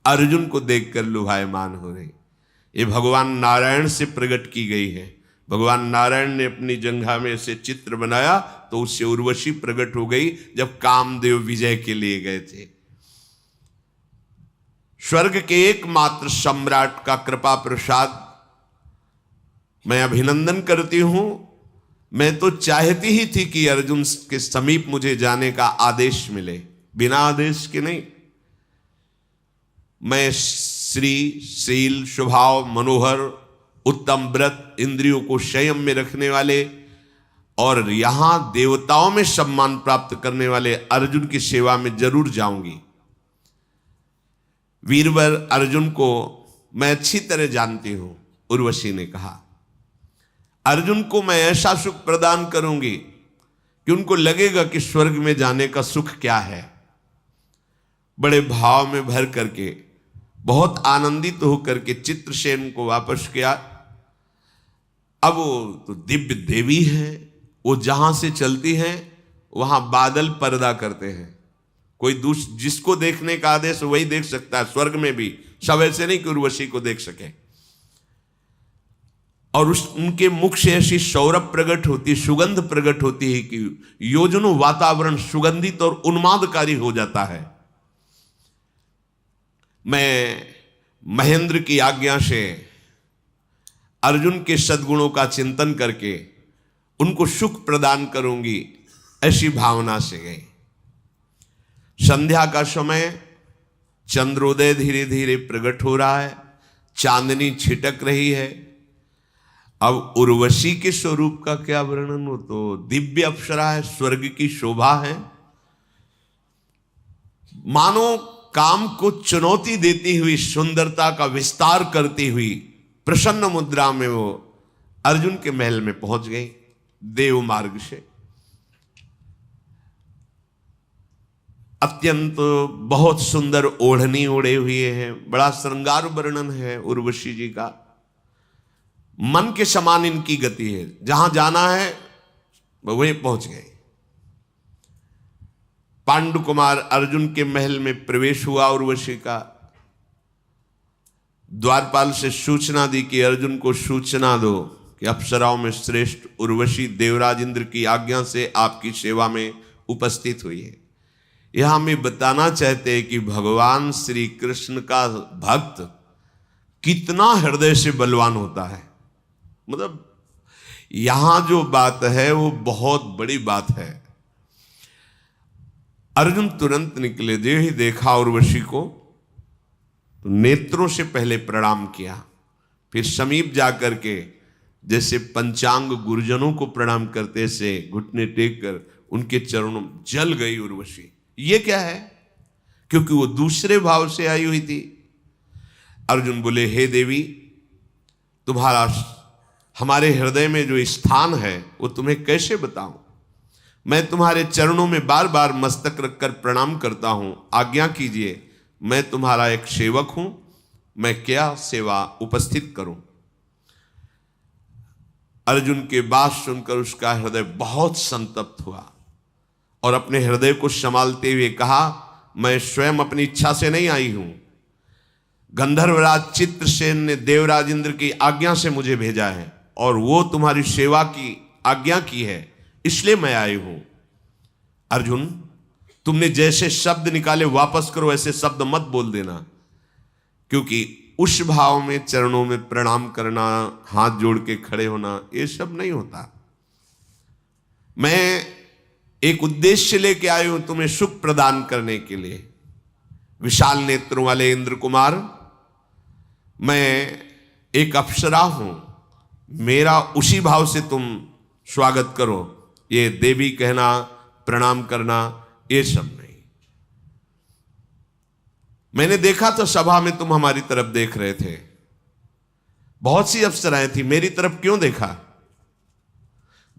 अर्जुन को देखकर लुभायमान हो रही। ये भगवान नारायण से प्रकट की गई है। भगवान नारायण ने अपनी जंघा में से चित्र बनाया तो उससे उर्वशी प्रकट हो गई जब कामदेव विजय के लिए गए थे। स्वर्ग के एकमात्र सम्राट का कृपा प्रसाद मैं अभिनंदन करती हूं। मैं तो चाहती ही थी कि अर्जुन के समीप मुझे जाने का आदेश मिले, बिना आदेश के नहीं। मैं श्री शील स्वभाव मनोहर उत्तम व्रत इंद्रियों को संयम में रखने वाले और यहां देवताओं में सम्मान प्राप्त करने वाले अर्जुन की सेवा में जरूर जाऊंगी। वीरवर अर्जुन को मैं अच्छी तरह जानती हूं, उर्वशी ने कहा। अर्जुन को मैं ऐसा सुख प्रदान करूंगी कि उनको लगेगा कि स्वर्ग में जाने का सुख क्या है। बड़े भाव में भर करके बहुत आनंदित होकर के चित्रसेन को वापस किया। अब वो तो दिव्य देवी है, वो जहां से चलती हैं वहां बादल पर्दा करते हैं। कोई जिसको देखने का आदेश वही देख सकता है। स्वर्ग में भी सब ऐसे नहीं कि उर्वशी को देख सके। और उनके मुख से ऐसी सौरभ प्रकट होती, सुगंध प्रकट होती है कि योजनों वातावरण सुगंधित और उन्मादकारी हो जाता है। मैं महेंद्र की आज्ञा से अर्जुन के सद्गुणों का चिंतन करके उनको सुख प्रदान करूंगी, ऐसी भावना से गए। संध्या का समय, चंद्रोदय धीरे धीरे प्रकट हो रहा है, चांदनी छिटक रही है। अब उर्वशी के स्वरूप का क्या वर्णन हो, तो दिव्य अप्सरा है, स्वर्ग की शोभा है। मानो काम को चुनौती देती हुई, सुंदरता का विस्तार करती हुई प्रसन्न मुद्रा में वो अर्जुन के महल में पहुंच गई देव मार्ग से। अत्यंत बहुत सुंदर ओढ़नी ओढ़े हुए हैं, बड़ा श्रृंगार वर्णन है उर्वशी जी का। मन के समान इनकी गति है, जहां जाना है वहीं पहुंच गए। पांडु कुमार अर्जुन के महल में प्रवेश हुआ उर्वशी का। द्वारपाल से सूचना दी कि अर्जुन को सूचना दो कि अप्सराओं में श्रेष्ठ उर्वशी देवराज इंद्र की आज्ञा से आपकी सेवा में उपस्थित हुई है। यह हमें बताना चाहते हैं कि भगवान श्री कृष्ण का भक्त कितना हृदय से बलवान होता है। मतलब यहां जो बात है वो बहुत बड़ी बात है। अर्जुन तुरंत निकले, जो ही देखा उर्वशी को तो नेत्रों से पहले प्रणाम किया, फिर समीप जाकर के जैसे पंचांग गुरुजनों को प्रणाम करते से घुटने टेक कर उनके चरणों जल गई उर्वशी। ये क्या है? क्योंकि वो दूसरे भाव से आई हुई थी। अर्जुन बोले, हे देवी, तुम्हारा हमारे हृदय में जो स्थान है वो तुम्हें कैसे बताऊं? मैं तुम्हारे चरणों में बार बार मस्तक रखकर प्रणाम करता हूं, आज्ञा कीजिए, मैं तुम्हारा एक सेवक हूं, मैं क्या सेवा उपस्थित करूं? अर्जुन के बात सुनकर उसका हृदय बहुत संतप्त हुआ और अपने हृदय को संभालते हुए कहा, मैं स्वयं अपनी इच्छा से नहीं आई हूं, गंधर्वराज चित्रसेन ने देवराज इंद्र की आज्ञा से मुझे भेजा है और वो तुम्हारी सेवा की आज्ञा की है, इसलिए मैं आई हूं। अर्जुन, तुमने जैसे शब्द निकाले वापस करो, ऐसे शब्द मत बोल देना, क्योंकि उस भाव में चरणों में प्रणाम करना, हाथ जोड़ के खड़े होना, ये सब नहीं होता। मैं एक उद्देश्य लेके आई हूं तुम्हें सुख प्रदान करने के लिए। विशाल नेत्रों वाले इंद्र कुमार, मैं एक अप्सरा हूं, मेरा उसी भाव से तुम स्वागत करो। ये देवी कहना, प्रणाम करना, ये सब नहीं। मैंने देखा तो सभा में तुम हमारी तरफ देख रहे थे, बहुत सी अप्सराएं थी, मेरी तरफ क्यों देखा?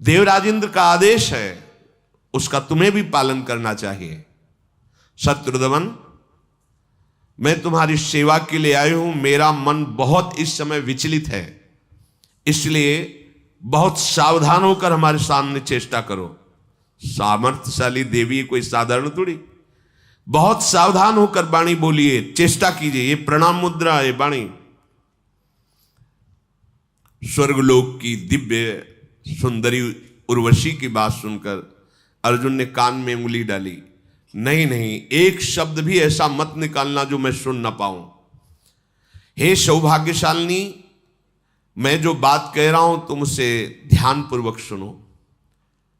देवराज इंद्र का आदेश है उसका तुम्हें भी पालन करना चाहिए। शत्रुदमन, मैं तुम्हारी सेवा के लिए आई हूं, मेरा मन बहुत इस समय विचलित है, इसलिए बहुत सावधान होकर हमारे सामने चेष्टा करो। सामर्थ्यशाली देवी कोई साधारण थोड़ी, बहुत सावधान होकर वाणी बोलिए, चेष्टा कीजिए। ये प्रणाम मुद्रा है वाणी। स्वर्गलोक की दिव्य सुंदरी उर्वशी की बात सुनकर अर्जुन ने कान में उंगली डाली। नहीं नहीं, एक शब्द भी ऐसा मत निकालना जो मैं सुन ना पाऊं। हे सौभाग्यशालिनी, मैं जो बात कह रहा हूं तुम उसे ध्यान पूर्वक सुनो।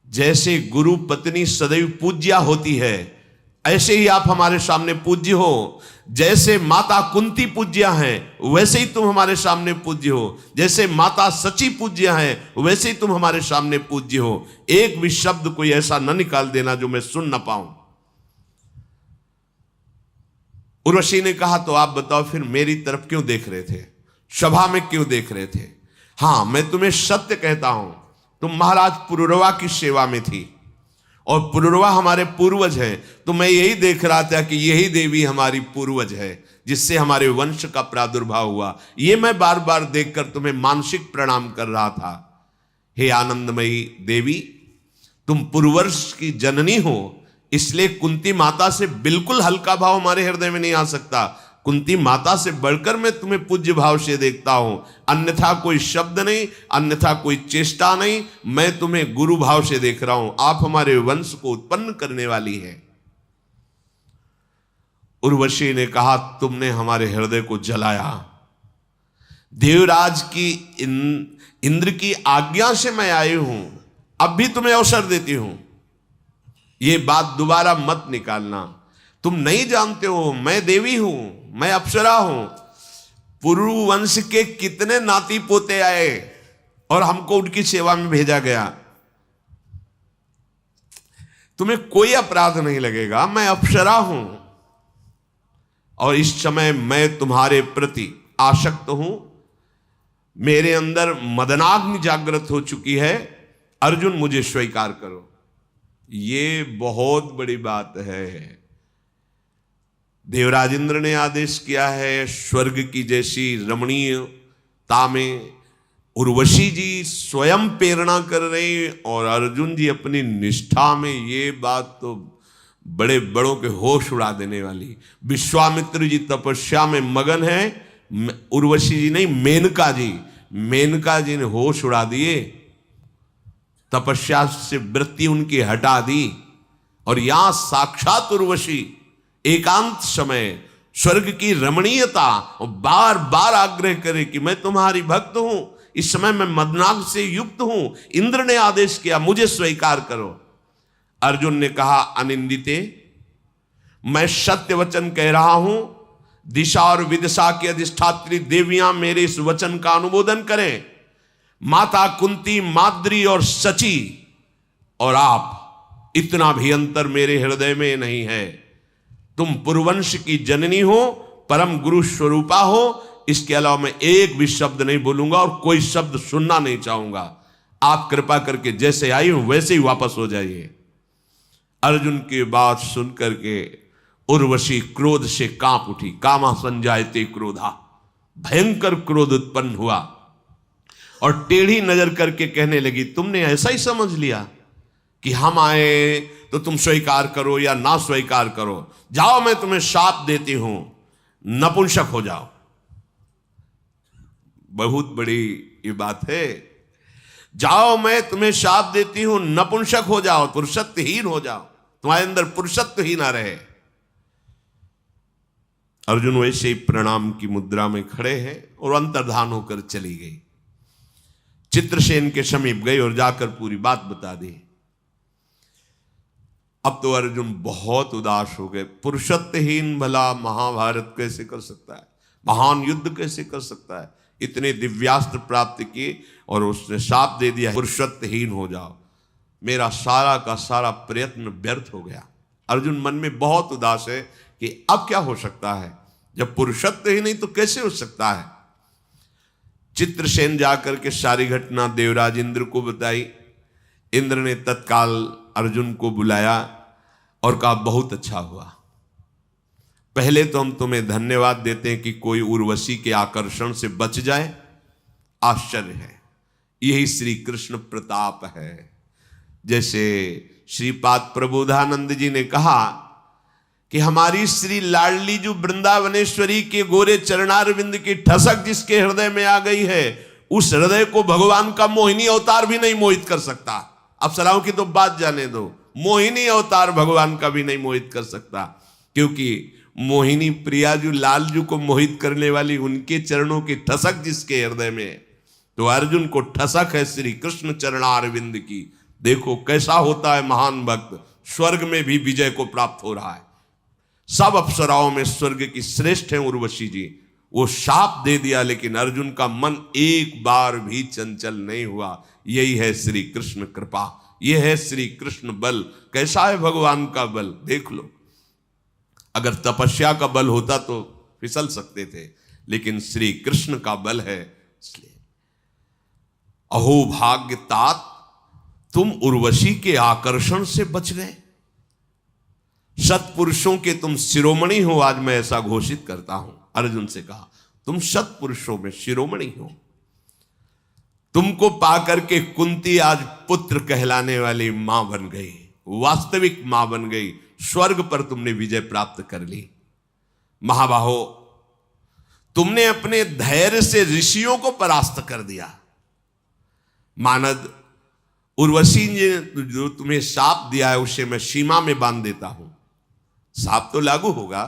जैसे गुरु पत्नी सदैव पूज्या होती है, ऐसे ही आप हमारे सामने पूज्य हो। जैसे माता कुंती पूज्या हैं, वैसे ही तुम हमारे सामने पूज्य हो। जैसे माता सची पूज्या हैं, वैसे ही तुम हमारे सामने पूज्य हो। एक भी शब्द कोई ऐसा न निकाल देना जो मैं सुन ना पाऊं। उर्वशी ने कहा, तो आप बताओ फिर मेरी तरफ क्यों देख रहे थे, सभा में क्यों देख रहे थे? हां, मैं तुम्हें सत्य कहता हूं, तुम महाराज पुरुरवा की सेवा में थी और पुरुरवा हमारे पूर्वज हैं। तो मैं यही देख रहा था कि यही देवी हमारी पूर्वज है जिससे हमारे वंश का प्रादुर्भाव हुआ। ये मैं बार बार देखकर तुम्हें मानसिक प्रणाम कर रहा था। हे आनंदमयी देवी, तुम पूर्ववर्ष की जननी हो, इसलिए कुंती माता से बिल्कुल हल्का भाव हमारे हृदय में नहीं आ सकता। कुंती माता से बढ़कर मैं तुम्हें पूज्य भाव से देखता हूं, अन्यथा कोई शब्द नहीं, अन्यथा कोई चेष्टा नहीं। मैं तुम्हें गुरु भाव से देख रहा हूं। आप हमारे वंश को उत्पन्न करने वाली है। उर्वशी ने कहा, तुमने हमारे हृदय को जलाया। देवराज की इंद्र की आज्ञा से मैं आई हूं, अब भी तुम्हें अवसर देती हूं। ये बात दोबारा मत निकालना। तुम नहीं जानते हो, मैं देवी हूं, मैं अप्सरा हूं। पुरु वंश के कितने नाती पोते आए और हमको उनकी सेवा में भेजा गया। तुम्हें कोई अपराध नहीं लगेगा, मैं अप्सरा हूं और इस समय मैं तुम्हारे प्रति आसक्त हूं। मेरे अंदर मदनाग्नि जागृत हो चुकी है। अर्जुन, मुझे स्वीकार करो। ये बहुत बड़ी बात है। देवराज इंद्र ने आदेश किया है, स्वर्ग की जैसी रमणीयता में उर्वशी जी स्वयं प्रेरणा कर रही और अर्जुन जी अपनी निष्ठा में। ये बात तो बड़े बड़ों के होश उड़ा देने वाली। विश्वामित्र जी तपस्या में मगन है, उर्वशी जी नहीं, मेनका जी ने होश उड़ा दिए, तपस्या से वृत्ति उनकी हटा दी। और यहां साक्षात उर्वशी एकांत समय स्वर्ग की रमणीयता और बार बार आग्रह करे कि मैं तुम्हारी भक्त हूं, इस समय मैं मदनाग से युक्त हूं, इंद्र ने आदेश किया, मुझे स्वीकार करो। अर्जुन ने कहा, अनिंदिते, मैं सत्य वचन कह रहा हूं। दिशा और विदिशा की अधिष्ठात्री देवियां मेरे इस वचन का अनुमोदन करें। माता कुंती, माद्री और सची और आप, इतना भी अंतर मेरे हृदय में नहीं है। तुम पुरवंश की जननी हो, परम गुरु स्वरूपा हो। इसके अलावा मैं एक भी शब्द नहीं बोलूंगा और कोई शब्द सुनना नहीं चाहूंगा। आप कृपा करके जैसे आई हूं वैसे ही वापस हो जाइए। अर्जुन की बात सुनकर के उर्वशी क्रोध से कांप उठी। कामा संजायते क्रोधा, भयंकर क्रोध उत्पन्न हुआ और टेढ़ी नजर करके कहने लगी, तुमने ऐसा ही समझ लिया कि हम आए तो तुम स्वीकार करो या ना स्वीकार करो। जाओ, मैं तुम्हें शाप देती हूं, नपुंसक हो जाओ। बहुत बड़ी ये बात है। जाओ, मैं तुम्हें शाप देती हूं, नपुंसक हो जाओ, पुरुषत्वहीन हो जाओ, तुम्हारे अंदर पुरुषत्व ही ना रहे। अर्जुन वैसे ही प्रणाम की मुद्रा में खड़े हैं और अंतर्धान होकर चली गई। चित्रसेन के समीप गई और जाकर पूरी बात बता दी। अब तो अर्जुन बहुत उदास हो गए। पुरुषत्वहीन भला महाभारत कैसे कर सकता है, महान युद्ध कैसे कर सकता है? इतने दिव्यास्त्र प्राप्त किए और उसने शाप दे दिया, पुरुषत्वहीन हो जाओ। मेरा सारा का सारा प्रयत्न व्यर्थ हो गया। अर्जुन मन में बहुत उदास है कि अब क्या हो सकता है, जब पुरुषत्व ही नहीं तो कैसे हो सकता है। चित्रसेन जाकर के सारी घटना देवराज इंद्र को बताई। इंद्र ने तत्काल अर्जुन को बुलाया और कहा बहुत अच्छा हुआ। पहले तो हम तुम्हें धन्यवाद देते हैं कि कोई उर्वशी के आकर्षण से बच जाए, आश्चर्य है। यही श्री कृष्ण प्रताप है। जैसे श्रीपाद प्रबोधानंद जी ने कहा कि हमारी श्री लाडली जो वृंदावनेश्वरी के गोरे चरणारविंद की ठसक जिसके हृदय में आ गई है, उस हृदय को भगवान का मोहिनी अवतार भी नहीं मोहित कर सकता। अप्सराओं की तो बात जाने दो, मोहिनी अवतार भगवान का भी नहीं मोहित कर सकता, क्योंकि मोहिनी प्रिया जो लालजू को मोहित करने वाली उनके चरणों की ठसक जिसके हृदय में, तो अर्जुन को ठसक है श्री कृष्ण चरणारविंद की। देखो कैसा होता है महान भक्त, स्वर्ग में भी विजय को प्राप्त हो रहा है। सब अप्सराओं में स्वर्ग की श्रेष्ठ है उर्वशी जी। वो शाप दे दिया लेकिन अर्जुन का मन एक बार भी चंचल नहीं हुआ। यही है श्री कृष्ण कृपा, यह है श्री कृष्ण बल। कैसा है भगवान का बल, देख लो। अगर तपस्या का बल होता तो फिसल सकते थे, लेकिन श्री कृष्ण का बल है। इसलिए अहो भाग्य तात, तुम उर्वशी के आकर्षण से बच गए। सत्पुरुषों के तुम शिरोमणि हो, आज मैं ऐसा घोषित करता हूं। अर्जुन से कहा तुम सत्पुरुषों में शिरोमणि हो। तुमको पाकर के कुंती आज पुत्र कहलाने वाली मां बन गई, वास्तविक मां बन गई। स्वर्ग पर तुमने विजय प्राप्त कर ली। महाबाहो, तुमने अपने धैर्य से ऋषियों को परास्त कर दिया। मानद, उर्वशी ने जो तुम्हें शाप दिया है उसे मैं सीमा में बांध देता हूं। शाप तो लागू होगा,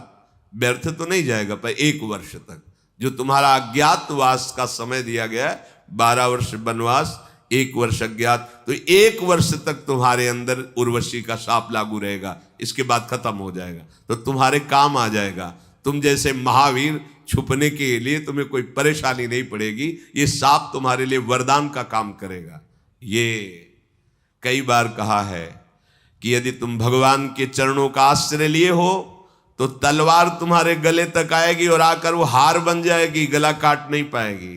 व्यर्थ तो नहीं जाएगा, पर 1 वर्ष तक जो तुम्हारा अज्ञातवास का समय दिया गया है, 12 वर्ष वनवास, 1 वर्ष अज्ञात, तो 1 वर्ष तक तुम्हारे अंदर उर्वशी का शाप लागू रहेगा। इसके बाद खत्म हो जाएगा, तो तुम्हारे काम आ जाएगा। तुम जैसे महावीर, छुपने के लिए तुम्हें कोई परेशानी नहीं पड़ेगी। ये शाप तुम्हारे लिए वरदान का काम करेगा। ये कई बार कहा है कि यदि तुम भगवान के चरणों का आश्रय लिए हो तो तलवार तुम्हारे गले तक आएगी और आकर वो हार बन जाएगी, गला काट नहीं पाएगी।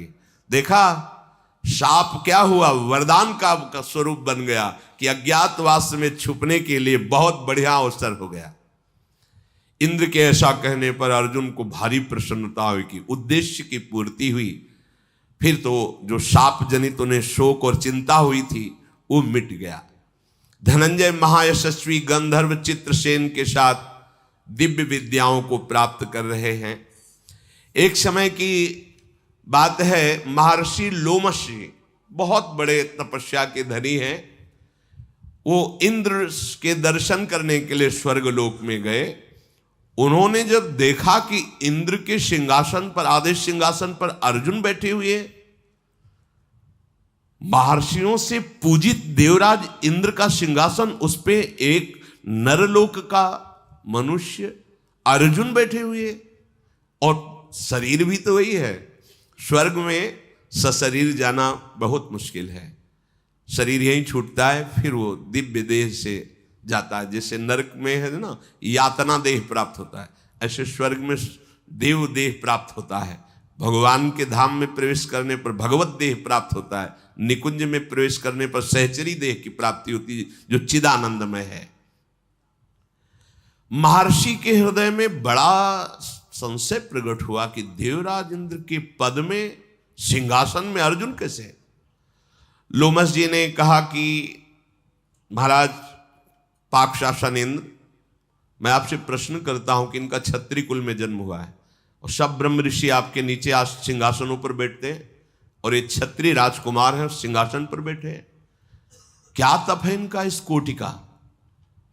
देखा, शाप क्या हुआ, वरदान का स्वरूप बन गया कि अज्ञातवास में छुपने के लिए बहुत बढ़िया अवसर हो गया। इंद्र के ऐसा कहने पर अर्जुन को भारी प्रसन्नता हुई कि उद्देश्य की पूर्ति हुई। फिर तो जो शाप जनित उन्हें शोक और चिंता हुई थी वो मिट गया। धनंजय महायशस्वी गंधर्व चित्रसेन के साथ दिव्य विद्याओं को प्राप्त कर रहे हैं। एक समय की बात है, महर्षि लोमशी बहुत बड़े तपस्या के धनी हैं। वो इंद्र के दर्शन करने के लिए स्वर्गलोक में गए। उन्होंने जब देखा कि इंद्र के सिंहासन पर, आदेश सिंहासन पर अर्जुन बैठे हुए, महर्षियों से पूजित देवराज इंद्र का सिंहासन, उस पे एक नरलोक का मनुष्य अर्जुन बैठे हुए, और शरीर भी तो वही है। स्वर्ग में सशरीर जाना बहुत मुश्किल है, शरीर यहीं छूटता है, फिर वो दिव्य देह से जाता है। जैसे नरक में है ना, यातना देह प्राप्त होता है, ऐसे स्वर्ग में देव देह प्राप्त होता है। भगवान के धाम में प्रवेश करने पर भगवत देह प्राप्त होता है। निकुंज में प्रवेश करने पर सहचरी देह की प्राप्ति होती है, जो चिदानंदमय है। महर्षि के हृदय में बड़ा संशय प्रकट हुआ कि देवराज इंद्र के पद में, सिंहासन में अर्जुन कैसे। लोमस जी ने कहा कि महाराज पाकशासन इंद्र, मैं आपसे प्रश्न करता हूं कि इनका क्षत्रिय कुल में जन्म हुआ है और सब ब्रह्म ऋषि आपके नीचे आज सिंहासनों पर बैठते हैं, और ये क्षत्रिय राजकुमार हैं सिंहासन पर बैठे हैं। क्या तप है इनका इस कोटि का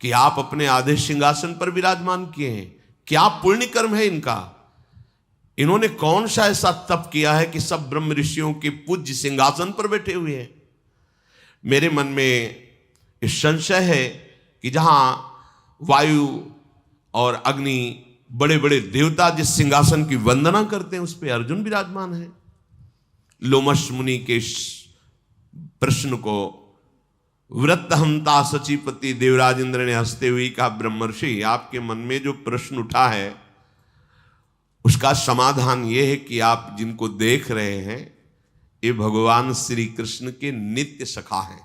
कि आप अपने आधे सिंहासन पर विराजमान किए हैं? क्या पुण्य कर्म है इनका? इन्होंने कौन सा ऐसा तप किया है कि सब ब्रह्म ऋषियों के पूज्य सिंहासन पर बैठे हुए हैं? मेरे मन में इस संशय है कि जहां वायु और अग्नि, बड़े बड़े देवता जिस सिंहासन की वंदना करते हैं, उस पर अर्जुन विराजमान है। लोमश मुनि के प्रश्न को वृत्तहंता सचिपति देवराज इंद्र ने हंसते हुए कहा, ब्रह्मर्षि, आपके मन में जो प्रश्न उठा है उसका समाधान यह है कि आप जिनको देख रहे हैं ये भगवान श्री कृष्ण के नित्य सखा हैं।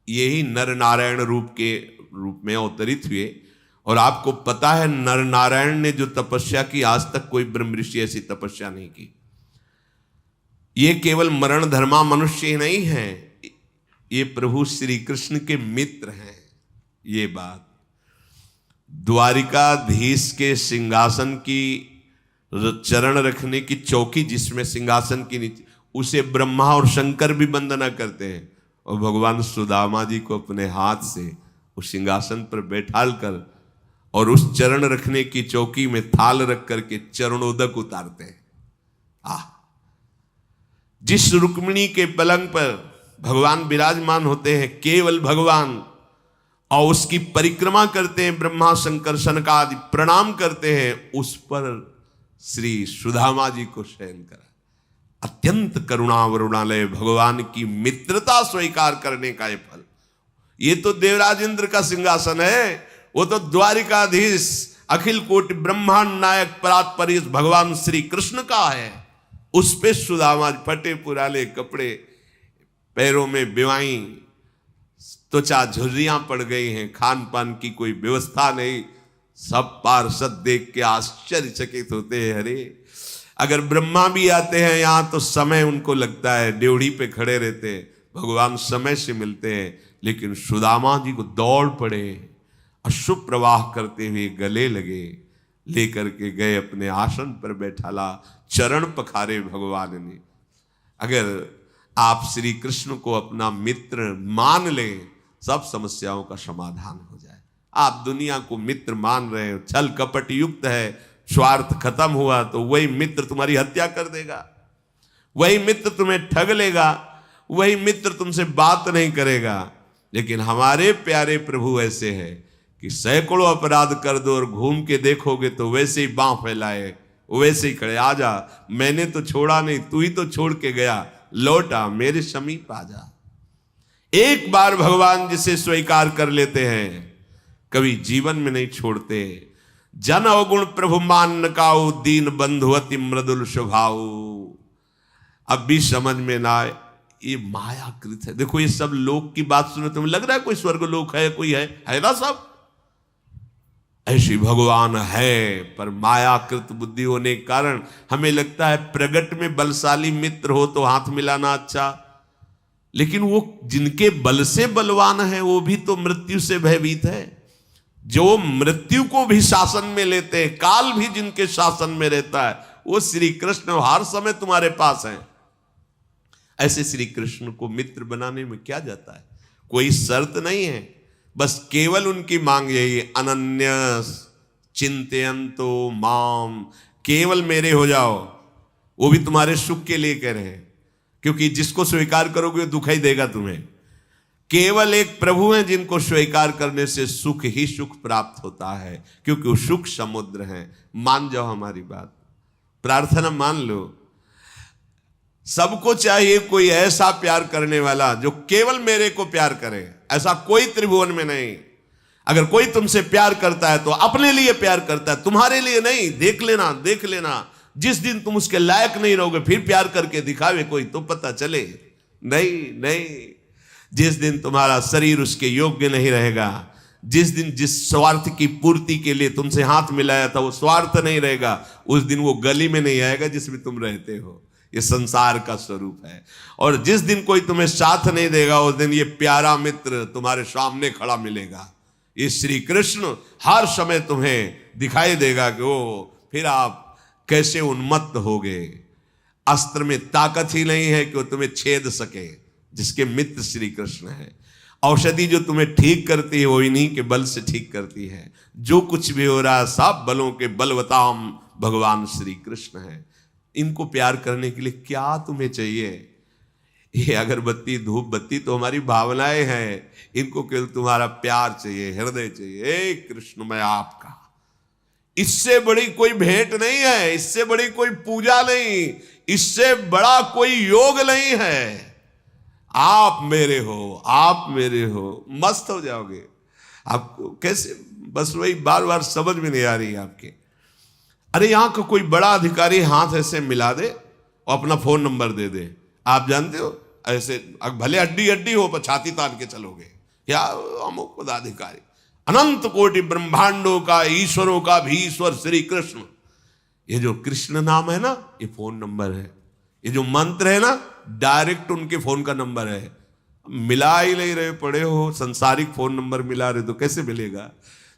यही नर नारायण रूप में अवतरित हुए। और आपको पता है नर नारायण ने जो तपस्या की आज तक कोई ब्रह्म ऋषि ऐसी तपस्या नहीं की। ये केवल मरण धर्मा मनुष्य ही नहीं है, ये प्रभु श्री कृष्ण के मित्र हैं। ये बात द्वारिकाधीश के सिंहासन की चरण रखने की चौकी जिसमें सिंहासन की नीचे, उसे ब्रह्मा और शंकर भी वंदना करते हैं। और भगवान सुदामा जी को अपने हाथ से उस सिंहासन पर बैठाल कर और उस चरण रखने की चौकी में थाल रख करके चरणोदक उतारते हैं। जिस रुक्मिणी के पलंग पर भगवान विराजमान होते हैं, केवल भगवान, और उसकी परिक्रमा करते हैं ब्रह्मा शंकर सनकादि प्रणाम करते हैं, उस पर श्री सुदामा जी को शयन करा। अत्यंत करुणा वरुणालय भगवान की मित्रता स्वीकार करने का ये फल। ये तो देवराज इंद्र का सिंहासन है, वो तो द्वारिकाधीश अखिल कोटि ब्रह्मांड नायक परात्परीश भगवान श्री कृष्ण का है। उस पे सुदामा फटे पुराले कपड़े, पैरों में बेवाई, त्वचा झुर्रियां पड़ गई हैं, खान पान की कोई व्यवस्था नहीं। सब पार्षद देख के आश्चर्यचकित होते हैं। अरे अगर ब्रह्मा भी आते हैं यहां तो समय उनको लगता है, ड्योढ़ी पे खड़े रहते हैं, भगवान समय से मिलते हैं। लेकिन सुदामा जी को दौड़ पड़े, अश्रु प्रवाह करते हुए गले लगे, लेकर के गए अपने आसन पर बैठाला, चरण पखारे भगवान ने। अगर आप श्री कृष्ण को अपना मित्र मान लें, सब समस्याओं का समाधान हो जाए। आप दुनिया को मित्र मान रहे हो, छल कपट युक्त है, स्वार्थ खत्म हुआ तो वही मित्र तुम्हारी हत्या कर देगा, वही मित्र तुम्हें ठग लेगा, वही मित्र तुमसे बात नहीं करेगा। लेकिन हमारे प्यारे प्रभु ऐसे हैं कि सैकड़ों अपराध कर दो और घूम के देखोगे तो वैसे ही बांह फैलाए, वैसे ही खड़े, आजा, मैंने तो छोड़ा नहीं, तू ही तो छोड़ के गया, लौटा मेरे समीप आजा। एक बार भगवान जिसे स्वीकार कर लेते हैं कभी जीवन में नहीं छोड़ते। जन अवगुण प्रभु मान काऊ, दीन बंधु अति मृदुल स्वभाव। अब भी समझ में ना आए, ये मायाकृत है। देखो ये सब लोक की बात सुने तुम्हें लग रहा है कोई स्वर्ग लोक है, कोई है ना, सब ऐसी भगवान है, पर मायाकृत बुद्धि होने के कारण हमें लगता है प्रगट में बलशाली मित्र हो तो हाथ मिलाना अच्छा। लेकिन वो जिनके बल से बलवान है वो भी तो मृत्यु से भयभीत है। जो मृत्यु को भी शासन में लेते हैं, काल भी जिनके शासन में रहता है, वो श्री कृष्ण हर समय तुम्हारे पास हैं। ऐसे श्री कृष्ण को मित्र बनाने में क्या जाता है, कोई शर्त नहीं है, बस केवल उनकी मांग यही, अनन्य चिंतयन्तो माम, केवल मेरे हो जाओ। वो भी तुम्हारे सुख के लिए कह रहे हैं, क्योंकि जिसको स्वीकार करोगे वो दुख ही देगा तुम्हें। केवल एक प्रभु हैं जिनको स्वीकार करने से सुख ही सुख प्राप्त होता है, क्योंकि वो सुख समुद्र हैं। मान जाओ हमारी बात, प्रार्थना मान लो। सबको चाहिए कोई ऐसा प्यार करने वाला जो केवल मेरे को प्यार करे, ऐसा कोई त्रिभुवन में नहीं। अगर कोई तुमसे प्यार करता है तो अपने लिए प्यार करता है, तुम्हारे लिए नहीं। देख लेना, देख लेना, जिस दिन तुम उसके लायक नहीं रहोगे फिर प्यार करके दिखावे कोई तो पता चले। नहीं नहीं, जिस दिन तुम्हारा शरीर उसके योग्य नहीं रहेगा, जिस दिन जिस स्वार्थ की पूर्ति के लिए तुमसे हाथ मिलाया था वो स्वार्थ नहीं रहेगा, उस दिन वो गली में नहीं आएगा जिसमें तुम रहते हो। ये संसार का स्वरूप है। और जिस दिन कोई तुम्हें साथ नहीं देगा उस दिन ये प्यारा मित्र तुम्हारे सामने खड़ा मिलेगा। ये श्री कृष्ण हर समय तुम्हें दिखाई देगा कि वो फिर आप कैसे उन्मत्त हो गए। अस्त्र में ताकत ही नहीं है कि वो तुम्हें छेद सके, जिसके मित्र श्री कृष्ण है। औषधि जो तुम्हें ठीक करती है वो इन्हीं के बल से ठीक करती है। जो कुछ भी हो रहा है सब बलों के बलवताम भगवान श्री कृष्ण है। इनको प्यार करने के लिए क्या तुम्हें चाहिए? ये अगरबत्ती धूप बत्ती तो हमारी भावनाएं हैं, इनको केवल तुम्हारा प्यार चाहिए, हृदय चाहिए। हे कृष्ण मैं आपका, इससे बड़ी कोई भेंट नहीं है, इससे बड़ी कोई पूजा नहीं, इससे बड़ा कोई योग नहीं है। आप मेरे हो, आप मेरे हो, मस्त हो जाओगे। आपको कैसे, बस वही बार बार समझ में नहीं आ रही आपके। अरे यहां का कोई बड़ा अधिकारी हाथ ऐसे मिला दे और अपना फोन नंबर दे दे, आप जानते हो ऐसे भले हड्डी हड्डी हो पर छाती तान के चलोगे। या अमुक पदाधिकारी, अनंत कोटि ब्रह्मांडों का, ईश्वरों का भी ईश्वर श्री कृष्ण। ये जो कृष्ण नाम है ना, ये फोन नंबर है। ये जो मंत्र है ना, डायरेक्ट उनके फोन का नंबर है। मिला ही नहीं रहे, पड़े हो संसारिक फोन नंबर मिला रहे तो कैसे मिलेगा?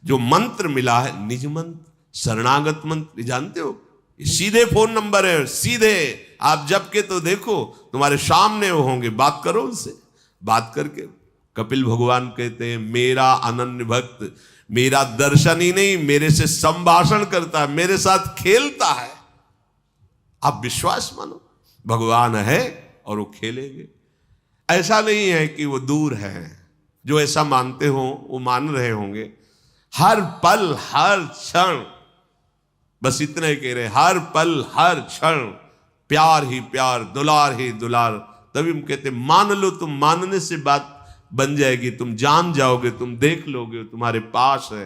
जो मंत्र मिला है निज मंत्र, शरणागत मंत्र, जानते हो, सीधे फोन नंबर है, सीधे आप जब के तो देखो तुम्हारे सामने वो होंगे, बात करो उनसे। बात करके कपिल भगवान कहते हैं, मेरा अनन्य भक्त मेरा दर्शन ही नहीं, मेरे से संभाषण करता है, मेरे साथ खेलता है। आप विश्वास मानो, भगवान है और वो खेलेंगे। ऐसा नहीं है कि वो दूर है। जो ऐसा मानते हो वो मान रहे होंगे, हर पल हर क्षण, बस इतना ही कह रहे, हर पल हर क्षण प्यार ही प्यार, दुलार ही दुलार। तभी हम कहते मान लो, तुम मानने से बात बन जाएगी, तुम जान जाओगे, तुम देख लोगे, तुम्हारे पास है।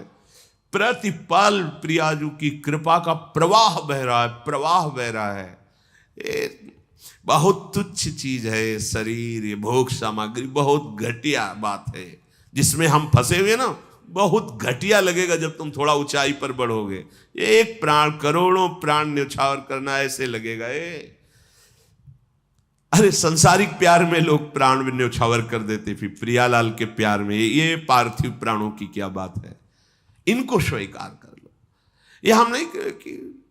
प्रतिपल प्रियाजू की कृपा का प्रवाह बह रहा है, प्रवाह बह रहा है। ये बहुत तुच्छ चीज है ये शरीर, ये भोग सामग्री, बहुत घटिया बात है जिसमें हम फंसे हुए ना। बहुत घटिया लगेगा जब तुम थोड़ा ऊंचाई पर बढ़ोगे। एक प्राण करोड़ों प्राण न्यौछावर करना, ऐसे लगेगा ये। अरे संसारिक प्यार में लोग प्राण भी न्यौछावर कर देते, फिर प्रियालाल के प्यार में ये पार्थिव प्राणों की क्या बात है? इनको स्वीकार कर लो। ये हम नहीं कि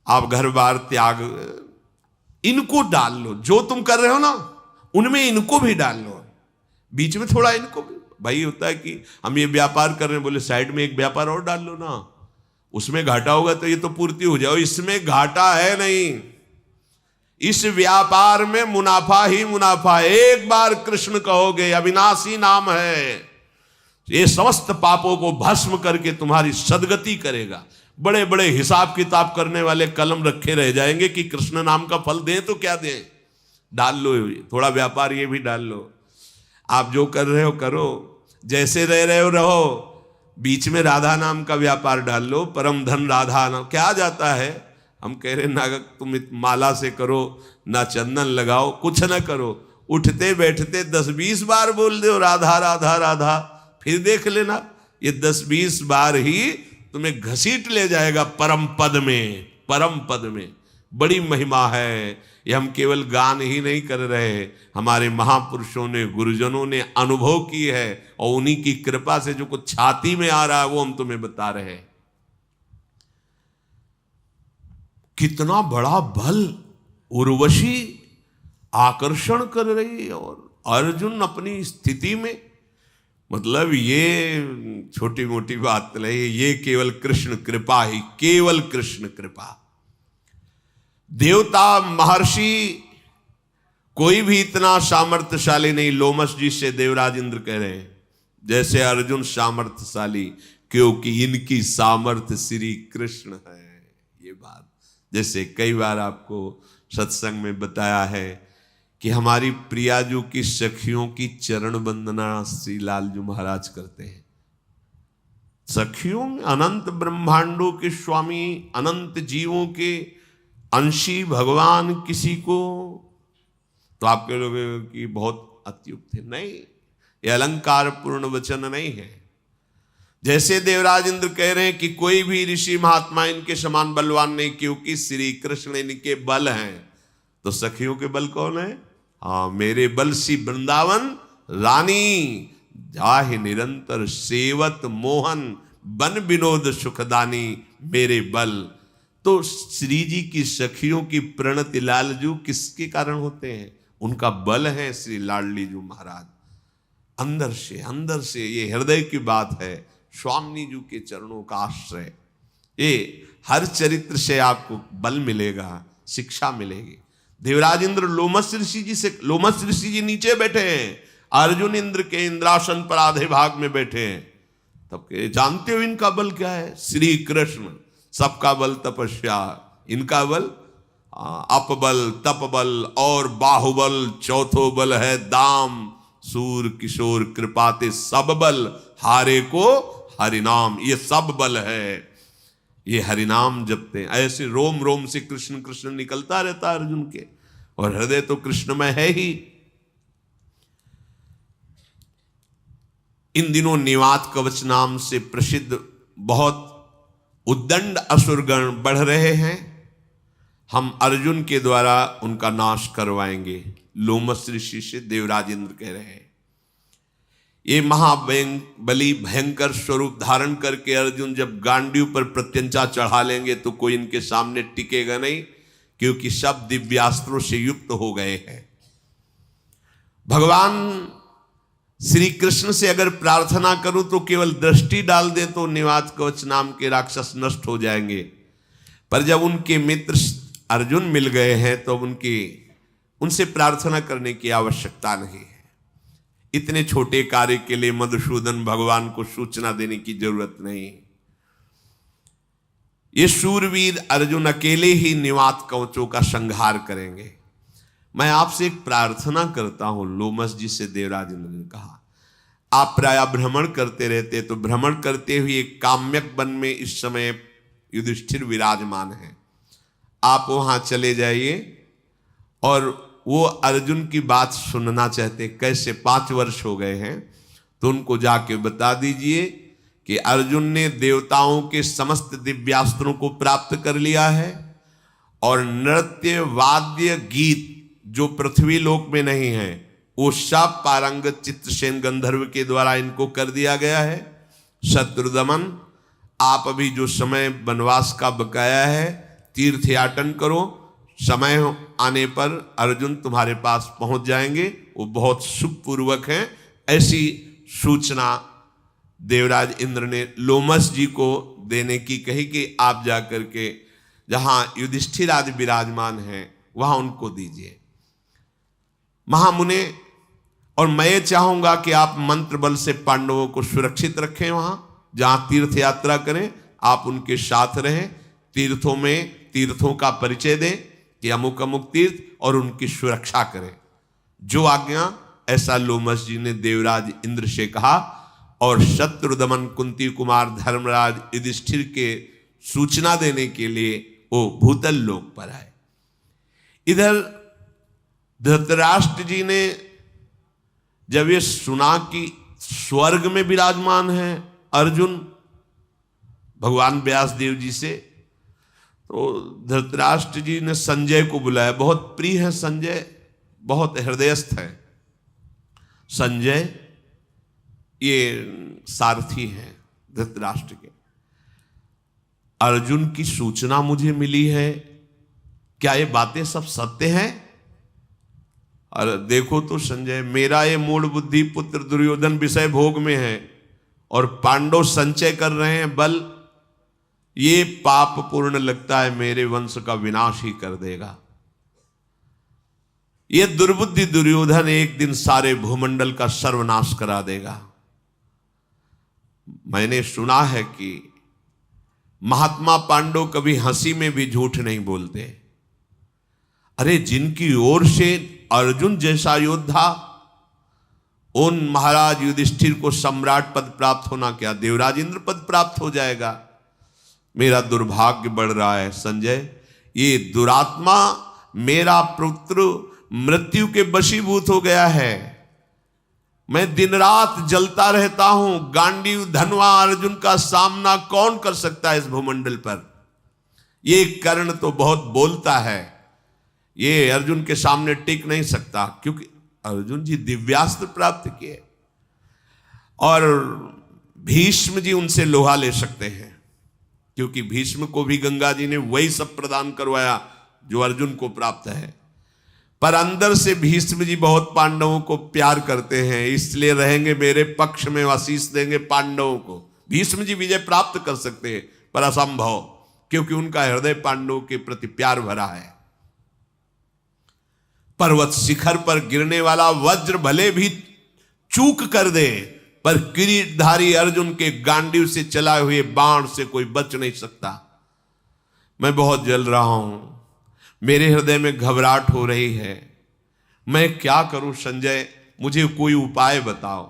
आप घर बार त्याग, इनको डाल लो। जो तुम कर रहे हो ना, उनमें इनको भी डाल लो, बीच में थोड़ा इनको भी। भाई होता है कि हम ये व्यापार कर रहे हैं, बोले साइड में एक व्यापार और डाल लो ना, उसमें घाटा होगा तो ये तो पूर्ति हो जाओ। इसमें घाटा है नहीं, इस व्यापार में मुनाफा ही मुनाफा। एक बार कृष्ण कहोगे, अविनाशी नाम है, ये समस्त पापों को भस्म करके तुम्हारी सदगति करेगा। बड़े बड़े हिसाब किताब करने वाले कलम रखे रह जाएंगे कि कृष्ण नाम का फल दें तो क्या दें। डाल लो थोड़ा व्यापार, ये भी डाल लो। आप जो कर रहे हो करो, जैसे रह रहे हो रहो, बीच में राधा नाम का व्यापार डाल लो। परम धन राधा नाम क्या जाता है? हम कह रहे ना तुम माला से करो, ना चंदन लगाओ, कुछ ना करो, उठते बैठते 10-20 बार बोल दो राधा राधा राधा, फिर देख लेना ये 10-20 बार ही तुम्हें घसीट ले जाएगा परम पद में। परम पद में बड़ी महिमा है। ये हम केवल गान ही नहीं कर रहे, हमारे महापुरुषों ने, गुरुजनों ने अनुभव की है, और उन्हीं की कृपा से जो कुछ छाती में आ रहा है वो हम तुम्हें बता रहे हैं। कितना बड़ा बल उर्वशी आकर्षण कर रही, और अर्जुन अपनी स्थिति में, मतलब ये छोटी मोटी बात नहीं, ये केवल कृष्ण कृपा ही, केवल कृष्ण कृपा। देवता महर्षि कोई भी इतना सामर्थ्यशाली नहीं। लोमस जी से देवराज इंद्र कह रहे हैं जैसे अर्जुन सामर्थ्यशाली, क्योंकि इनकी सामर्थ्य श्री कृष्ण है। ये बात जैसे कई बार आपको सत्संग में बताया है कि हमारी प्रियाजू की सखियों की चरण वंदना श्री लालजू महाराज करते हैं। सखियों, अनंत ब्रह्मांडों के स्वामी, अनंत जीवों के अंशी भगवान किसी को, तो आप कह लोगे कि बहुत अत्युक्त है। नहीं, ये अलंकार पूर्ण वचन नहीं है। जैसे देवराज इंद्र कह रहे हैं कि कोई भी ऋषि महात्मा इनके समान बलवान नहीं, क्योंकि श्री कृष्ण इनके बल हैं। तो सखियों के बल कौन है? हाँ, मेरे बल सी वृंदावन रानी, जाहि निरंतर सेवत मोहन, बन विनोद सुखदानी, मेरे बल। तो श्री जी की सखियों की प्रणति लालजू किसके कारण होते हैं? उनका बल है श्री लाडलीजू महाराज। अंदर से ये हृदय की बात है, स्वामी जी के चरणों का आश्रय। ये हर चरित्र से आपको बल मिलेगा, शिक्षा मिलेगी। देवराज इंद्र लोमस ऋषि जी नीचे बैठे हैं, अर्जुन इंद्र के इंद्रासन पर आधे भाग में बैठे हैं। तब के जानते हो इनका बल क्या है? श्री कृष्ण। सबका बल तपस्या, इनका बल अपबल, तपबल और बाहुबल। चौथो बल है दाम, सूर किशोर कृपाते सब बल, हारे को हरिनाम। ये सब बल है, ये हरिनाम जपते हैं। ऐसे रोम रोम से कृष्ण कृष्ण निकलता रहता है अर्जुन के, और हृदय तो कृष्ण में है ही। इन दिनों निवात कवच नाम से प्रसिद्ध बहुत उद्दंड असुरगण बढ़ रहे हैं। हम अर्जुन के द्वारा उनका नाश करवाएंगे, लोमस ऋषि से देवराज इंद्र कह रहे हैं। ये महाबली भयंकर स्वरूप धारण करके अर्जुन जब गांडीव पर प्रत्यंचा चढ़ा लेंगे तो कोई इनके सामने टिकेगा नहीं, क्योंकि सब दिव्यास्त्रों से युक्त हो गए हैं। भगवान श्री कृष्ण से अगर प्रार्थना करूं तो केवल दृष्टि डाल दे तो निवात कवच नाम के राक्षस नष्ट हो जाएंगे, पर जब उनके मित्र अर्जुन मिल गए हैं तो उनसे प्रार्थना करने की आवश्यकता नहीं है। इतने छोटे कार्य के लिए मधुसूदन भगवान को सूचना देने की जरूरत नहीं। ये शूरवीर अर्जुन अकेले ही निवात कवचों का संहार करेंगे। मैं आपसे एक प्रार्थना करता हूं, लोमस जी से देवराज इंद्र ने कहा, आप प्राय भ्रमण करते रहते, तो भ्रमण करते हुए काम्यक वन में इस समय युधिष्ठिर विराजमान है। आप वहां चले जाइए और वो अर्जुन की बात सुनना चाहते, कैसे 5 वर्ष हो गए हैं, तो उनको जाके बता दीजिए कि अर्जुन ने देवताओं के समस्त दिव्यास्त्रों को प्राप्त कर लिया है और नृत्य वाद्य गीत जो पृथ्वी लोक में नहीं है वो सब पारंगत चित्रसेन गंधर्व के द्वारा इनको कर दिया गया है। शत्रुदमन, आप अभी जो समय वनवास का बकाया है तीर्थयाटन करो, समय आने पर अर्जुन तुम्हारे पास पहुंच जाएंगे, वो बहुत सुखपूर्वक हैं। ऐसी सूचना देवराज इंद्र ने लोमस जी को देने की कही कि आप जाकर के जहां युधिष्ठिर आदि विराजमान हैं वहां उनको दीजिए। महामुने, और मैं चाहूंगा कि आप मंत्र बल से पांडवों को सुरक्षित रखें, वहां जहां तीर्थ यात्रा करें आप उनके साथ रहें, तीर्थों में तीर्थों का परिचय दें कि अमुक अमुक तीर्थ, और उनकी सुरक्षा करें। जो आज्ञा, ऐसा लोमस जी ने देवराज इंद्र से कहा और शत्रुदमन कुंती कुमार धर्मराज युधिष्ठिर के सूचना देने के लिए वो भूतल लोक पर आए। इधर धृतराष्ट्र जी ने जब ये सुना कि स्वर्ग में विराजमान है अर्जुन भगवान व्यास देव जी से, तो धृतराष्ट्र जी ने संजय को बुलाया। बहुत प्रिय है संजय, बहुत हृदयस्थ है संजय, ये सारथी हैं धृतराष्ट्र के। अर्जुन की सूचना मुझे मिली है, क्या ये बातें सब सत्य हैं? और देखो तो संजय, मेरा ये मूढ़ बुद्धि पुत्र दुर्योधन विषय भोग में है और पांडव संचय कर रहे हैं बल, ये पाप पूर्ण लगता है, मेरे वंश का विनाश ही कर देगा। ये दुर्बुद्धि दुर्योधन एक दिन सारे भूमंडल का सर्वनाश करा देगा। मैंने सुना है कि महात्मा पांडव कभी हंसी में भी झूठ नहीं बोलते। अरे जिनकी ओर से अर्जुन जैसा योद्धा, उन महाराज युधिष्ठिर को सम्राट पद प्राप्त होना क्या देवराज इंद्र पद प्राप्त हो जाएगा। मेरा दुर्भाग्य बढ़ रहा है संजय, ये दुरात्मा मेरा पुत्र मृत्यु के वशीभूत हो गया है। मैं दिन रात जलता रहता हूं, गांडीव धनवा अर्जुन का सामना कौन कर सकता है इस भूमंडल पर। ये कर्ण तो बहुत बोलता है, ये अर्जुन के सामने टिक नहीं सकता, क्योंकि अर्जुन जी दिव्यास्त्र प्राप्त किए और भीष्म जी उनसे लोहा ले सकते हैं, क्योंकि भीष्म को भी गंगा जी ने वही सब प्रदान करवाया जो अर्जुन को प्राप्त है। पर अंदर से भीष्म जी बहुत पांडवों को प्यार करते हैं, इसलिए रहेंगे मेरे पक्ष में, आशीष देंगे पांडवों को। भीष्म जी विजय प्राप्त कर सकते हैं पर असंभव, क्योंकि उनका हृदय पांडवों के प्रति प्यार भरा है। पर्वत शिखर पर गिरने वाला वज्र भले भी चूक कर दे, पर किरीटधारी अर्जुन के गांडीव से चलाए हुए बाण से कोई बच नहीं सकता। मैं बहुत जल रहा हूं, मेरे हृदय में घबराहट हो रही है, मैं क्या करूं संजय, मुझे कोई उपाय बताओ।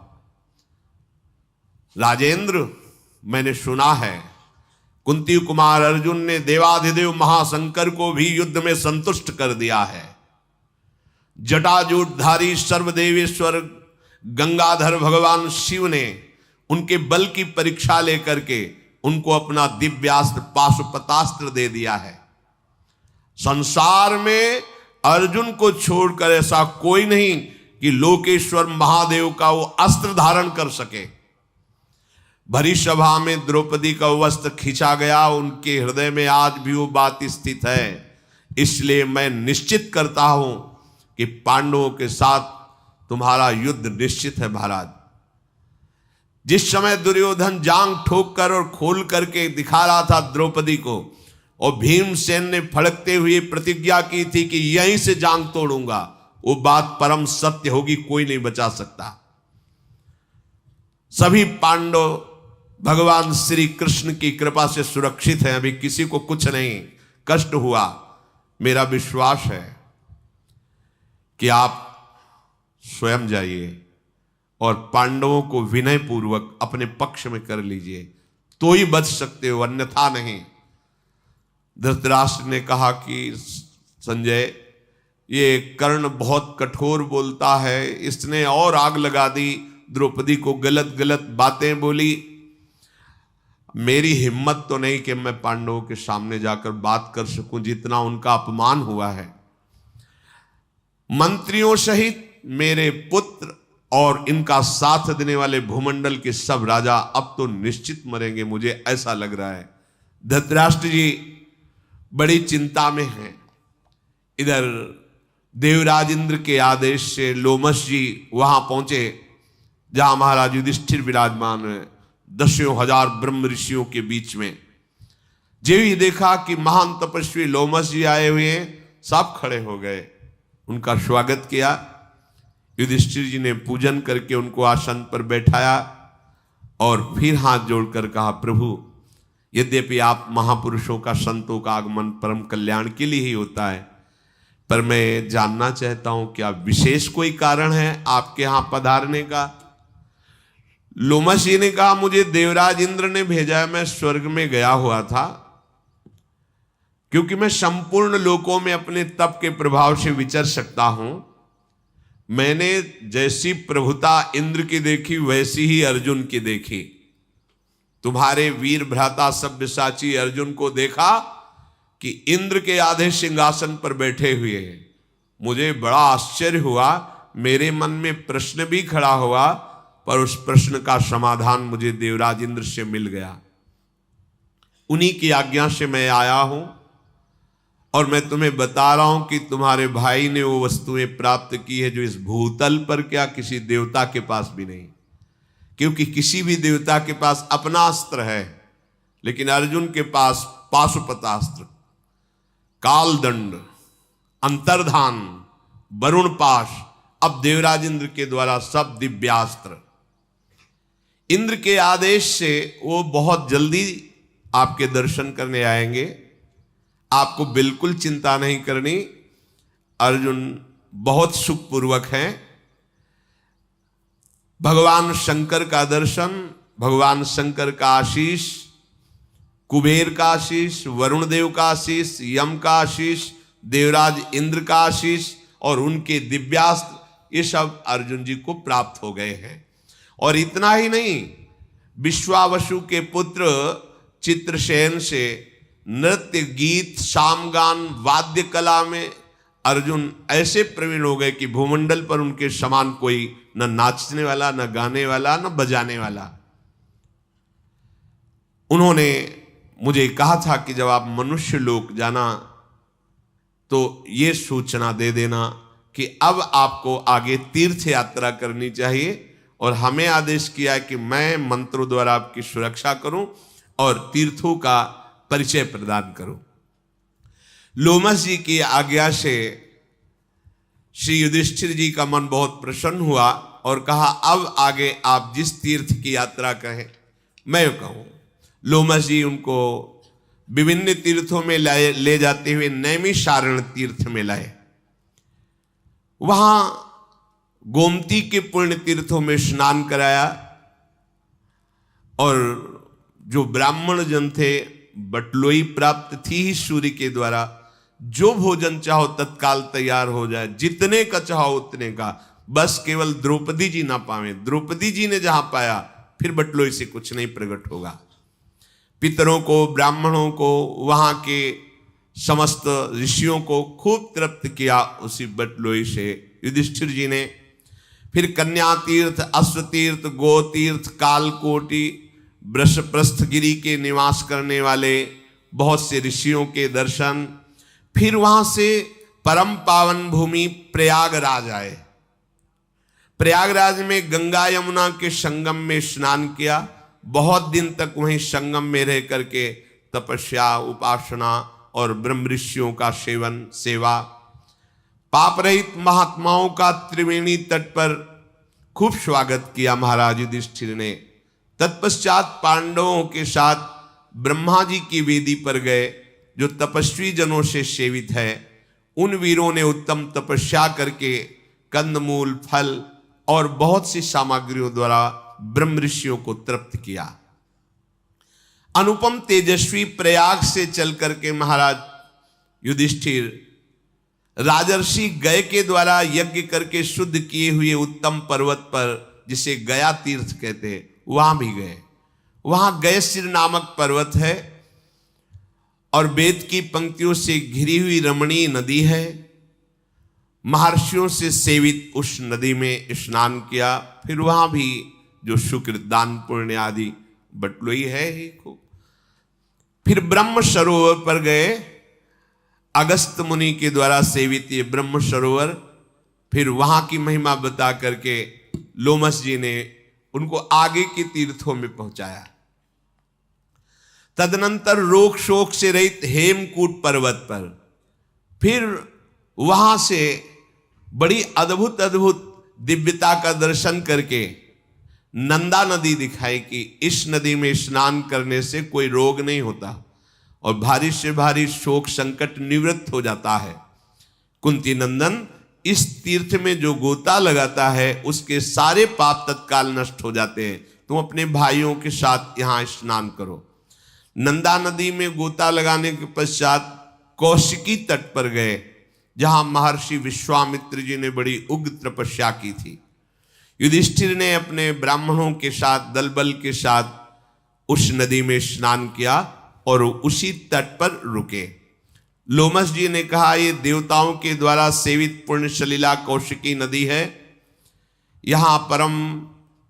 राजेंद्र, मैंने सुना है कुंती कुमार अर्जुन ने देवाधिदेव महाशंकर को भी युद्ध में संतुष्ट कर दिया है। जटाजूटधारी सर्वदेवेश्वर गंगाधर भगवान शिव ने उनके बल की परीक्षा लेकर के उनको अपना दिव्यास्त्र पाशुपतास्त्र दे दिया है। संसार में अर्जुन को छोड़कर ऐसा कोई नहीं कि लोकेश्वर महादेव का वो अस्त्र धारण कर सके। भरी सभा में द्रौपदी का वस्त्र खींचा गया, उनके हृदय में आज भी वो बात स्थित है। इसलिए मैं निश्चित करता हूं कि पांडवों के साथ तुम्हारा युद्ध निश्चित है महाराज। जिस समय दुर्योधन जांग ठोक कर और खोल करके दिखा रहा था द्रौपदी को, और भीमसेन ने फड़कते हुए प्रतिज्ञा की थी कि यहीं से जांग तोड़ूंगा, वो बात परम सत्य होगी, कोई नहीं बचा सकता। सभी पांडव भगवान श्री कृष्ण की कृपा से सुरक्षित हैं, अभी किसी को कुछ नहीं कष्ट हुआ। मेरा विश्वास है कि आप स्वयं जाइए और पांडवों को विनय पूर्वक अपने पक्ष में कर लीजिए, तो ही बच सकते हो, अन्यथा नहीं। धृतराष्ट्र ने कहा कि संजय, ये कर्ण बहुत कठोर बोलता है, इसने और आग लगा दी, द्रौपदी को गलत गलत बातें बोली। मेरी हिम्मत तो नहीं कि मैं पांडवों के सामने जाकर बात कर सकूं, जितना उनका अपमान हुआ है। मंत्रियों सहित मेरे पुत्र और इनका साथ देने वाले भूमंडल के सब राजा अब तो निश्चित मरेंगे, मुझे ऐसा लग रहा है। धृतराष्ट्र जी बड़ी चिंता में हैं। इधर देवराज इंद्र के आदेश से लोमश जी वहां पहुंचे जहां महाराज युधिष्ठिर विराजमान है, 10,000 ब्रह्म ऋषियों के बीच में। जो ही देखा कि महान तपस्वी लोमश जी आए हुए हैं, सब खड़े हो गए, उनका स्वागत किया। युधिष्ठिर जी ने पूजन करके उनको आसन पर बैठाया और फिर हाथ जोड़कर कहा, प्रभु, यद्यपि आप महापुरुषों का, संतों का आगमन परम कल्याण के लिए ही होता है, पर मैं जानना चाहता हूं क्या विशेष कोई कारण है आपके यहां पधारने का? लोमश जी ने कहा, मुझे देवराज इंद्र ने भेजा है, मैं स्वर्ग में गया हुआ था, क्योंकि मैं संपूर्ण लोकों में अपने तप के प्रभाव से विचर सकता हूं। मैंने जैसी प्रभुता इंद्र की देखी वैसी ही अर्जुन की देखी। तुम्हारे वीर भ्राता सब्यसाची अर्जुन को देखा कि इंद्र के आधे सिंहासन पर बैठे हुए हैं। मुझे बड़ा आश्चर्य हुआ, मेरे मन में प्रश्न भी खड़ा हुआ, पर उस प्रश्न का समाधान मुझे देवराज इंद्र से मिल गया। उन्हीं की आज्ञा से मैं आया हूं और मैं तुम्हें बता रहा हूं कि तुम्हारे भाई ने वो वस्तुएं प्राप्त की है जो इस भूतल पर क्या किसी देवता के पास भी नहीं। क्योंकि किसी भी देवता के पास अपना अस्त्र है, लेकिन अर्जुन के पास पाशुपतास्त्र, कालदंड, अंतर्धान, वरुण पाश, अब देवराज इंद्र के द्वारा सब दिव्यास्त्र। इंद्र के आदेश से वो बहुत जल्दी आपके दर्शन करने आएंगे, आपको बिल्कुल चिंता नहीं करनी। अर्जुन बहुत सुखपूर्वक हैं। भगवान शंकर का दर्शन, भगवान शंकर का आशीष, कुबेर का आशीष, वरुण देव का आशीष, यम का आशीष, देवराज इंद्र का आशीष और उनके दिव्यास्त्र, ये सब अर्जुन जी को प्राप्त हो गए हैं। और इतना ही नहीं, विश्वावसु के पुत्र चित्रसेन से नृत्य, गीत, सामगान, वाद्य कला में अर्जुन ऐसे प्रवीण हो गए कि भूमंडल पर उनके समान कोई न नाचने वाला, न गाने वाला, न बजाने वाला। उन्होंने मुझे कहा था कि जब आप मनुष्य लोक जाना तो ये सूचना दे देना कि अब आपको आगे तीर्थ यात्रा करनी चाहिए, और हमें आदेश किया है कि मैं मंत्रों द्वारा आपकी सुरक्षा करूं और तीर्थों का परिचय प्रदान करूं। लोमश जी की आज्ञा से श्री युधिष्ठिर जी का मन बहुत प्रसन्न हुआ और कहा, अब आगे आप जिस तीर्थ की यात्रा कहें मैं कहूं। लोमश जी उनको विभिन्न तीर्थों में ले जाते हुए नैमिषारण्य तीर्थ में लाए। वहां गोमती के पुण्य तीर्थों में स्नान कराया, और जो ब्राह्मण जन थे, बटलोई प्राप्त थी ही सूर्य के द्वारा, जो भोजन चाहो तत्काल तैयार हो जाए, जितने का चाहो उतने का, बस केवल द्रौपदी जी ना पावे। द्रौपदी जी ने जहां पाया फिर बटलोई से कुछ नहीं प्रकट होगा। पितरों को, ब्राह्मणों को, वहां के समस्त ऋषियों को खूब तृप्त किया उसी बटलोई से युधिष्ठिर जी ने। फिर कन्या तीर्थ, अश्व तीर्थ, गो तीर्थ, कालकोटि, प्रस्थगिरी के निवास करने वाले बहुत से ऋषियों के दर्शन, फिर वहां से परम पावन भूमि प्रयागराज आए। प्रयागराज में गंगा यमुना के संगम में स्नान किया। बहुत दिन तक वहीं संगम में रह करके तपस्या, उपासना और ब्रह्म ऋषियों का सेवा, पाप रहित महात्माओं का त्रिवेणी तट पर खूब स्वागत किया महाराज युधिष्ठिर ने। तत्पश्चात पांडवों के साथ ब्रह्मा जी की वेदी पर गए, जो तपस्वी जनों से सेवित है। उन वीरों ने उत्तम तपस्या करके कंदमूल, फल और बहुत सी सामग्रियों द्वारा ब्रह्म ऋषियों को तृप्त किया। अनुपम तेजस्वी प्रयाग से चल करके महाराज युधिष्ठिर राजर्षि गय के द्वारा यज्ञ करके शुद्ध किए हुए उत्तम पर्वत पर, जिसे गया तीर्थ कहते हैं, वहां भी गए। वहां गयसिर नामक पर्वत है और वेद की पंक्तियों से घिरी हुई रमणीय नदी है। महर्षियों से सेवित उस नदी में स्नान किया। फिर वहां भी जो शुक्र, दान, पुण्य आदि बटलोई है ही खूब। फिर ब्रह्म सरोवर पर गए, अगस्त मुनि के द्वारा सेवित ये ब्रह्म सरोवर। फिर वहां की महिमा बता करके लोमस जी ने उनको आगे के तीर्थों में पहुंचाया। तदनंतर रोग शोक से रहित हेमकूट पर्वत पर, फिर वहां से बड़ी अद्भुत अद्भुत दिव्यता का दर्शन करके नंदा नदी दिखाई कि इस नदी में स्नान करने से कोई रोग नहीं होता और भारी से भारी शोक संकट निवृत्त हो जाता है। कुंती नंदन, इस तीर्थ में जो गोता लगाता है उसके सारे पाप तत्काल नष्ट हो जाते हैं। तुम अपने भाइयों के साथ यहां स्नान करो। नंदा नदी में गोता लगाने के पश्चात कौशिकी तट पर गए, जहां महर्षि विश्वामित्र जी ने बड़ी उग्र तपस्या की थी। युधिष्ठिर ने अपने ब्राह्मणों के साथ, दलबल के साथ उस नदी में स्नान किया और उसी तट पर रुके। लोमस जी ने कहा, ये देवताओं के द्वारा सेवित पुण्य सलीला कौशिकी नदी है। यहां परम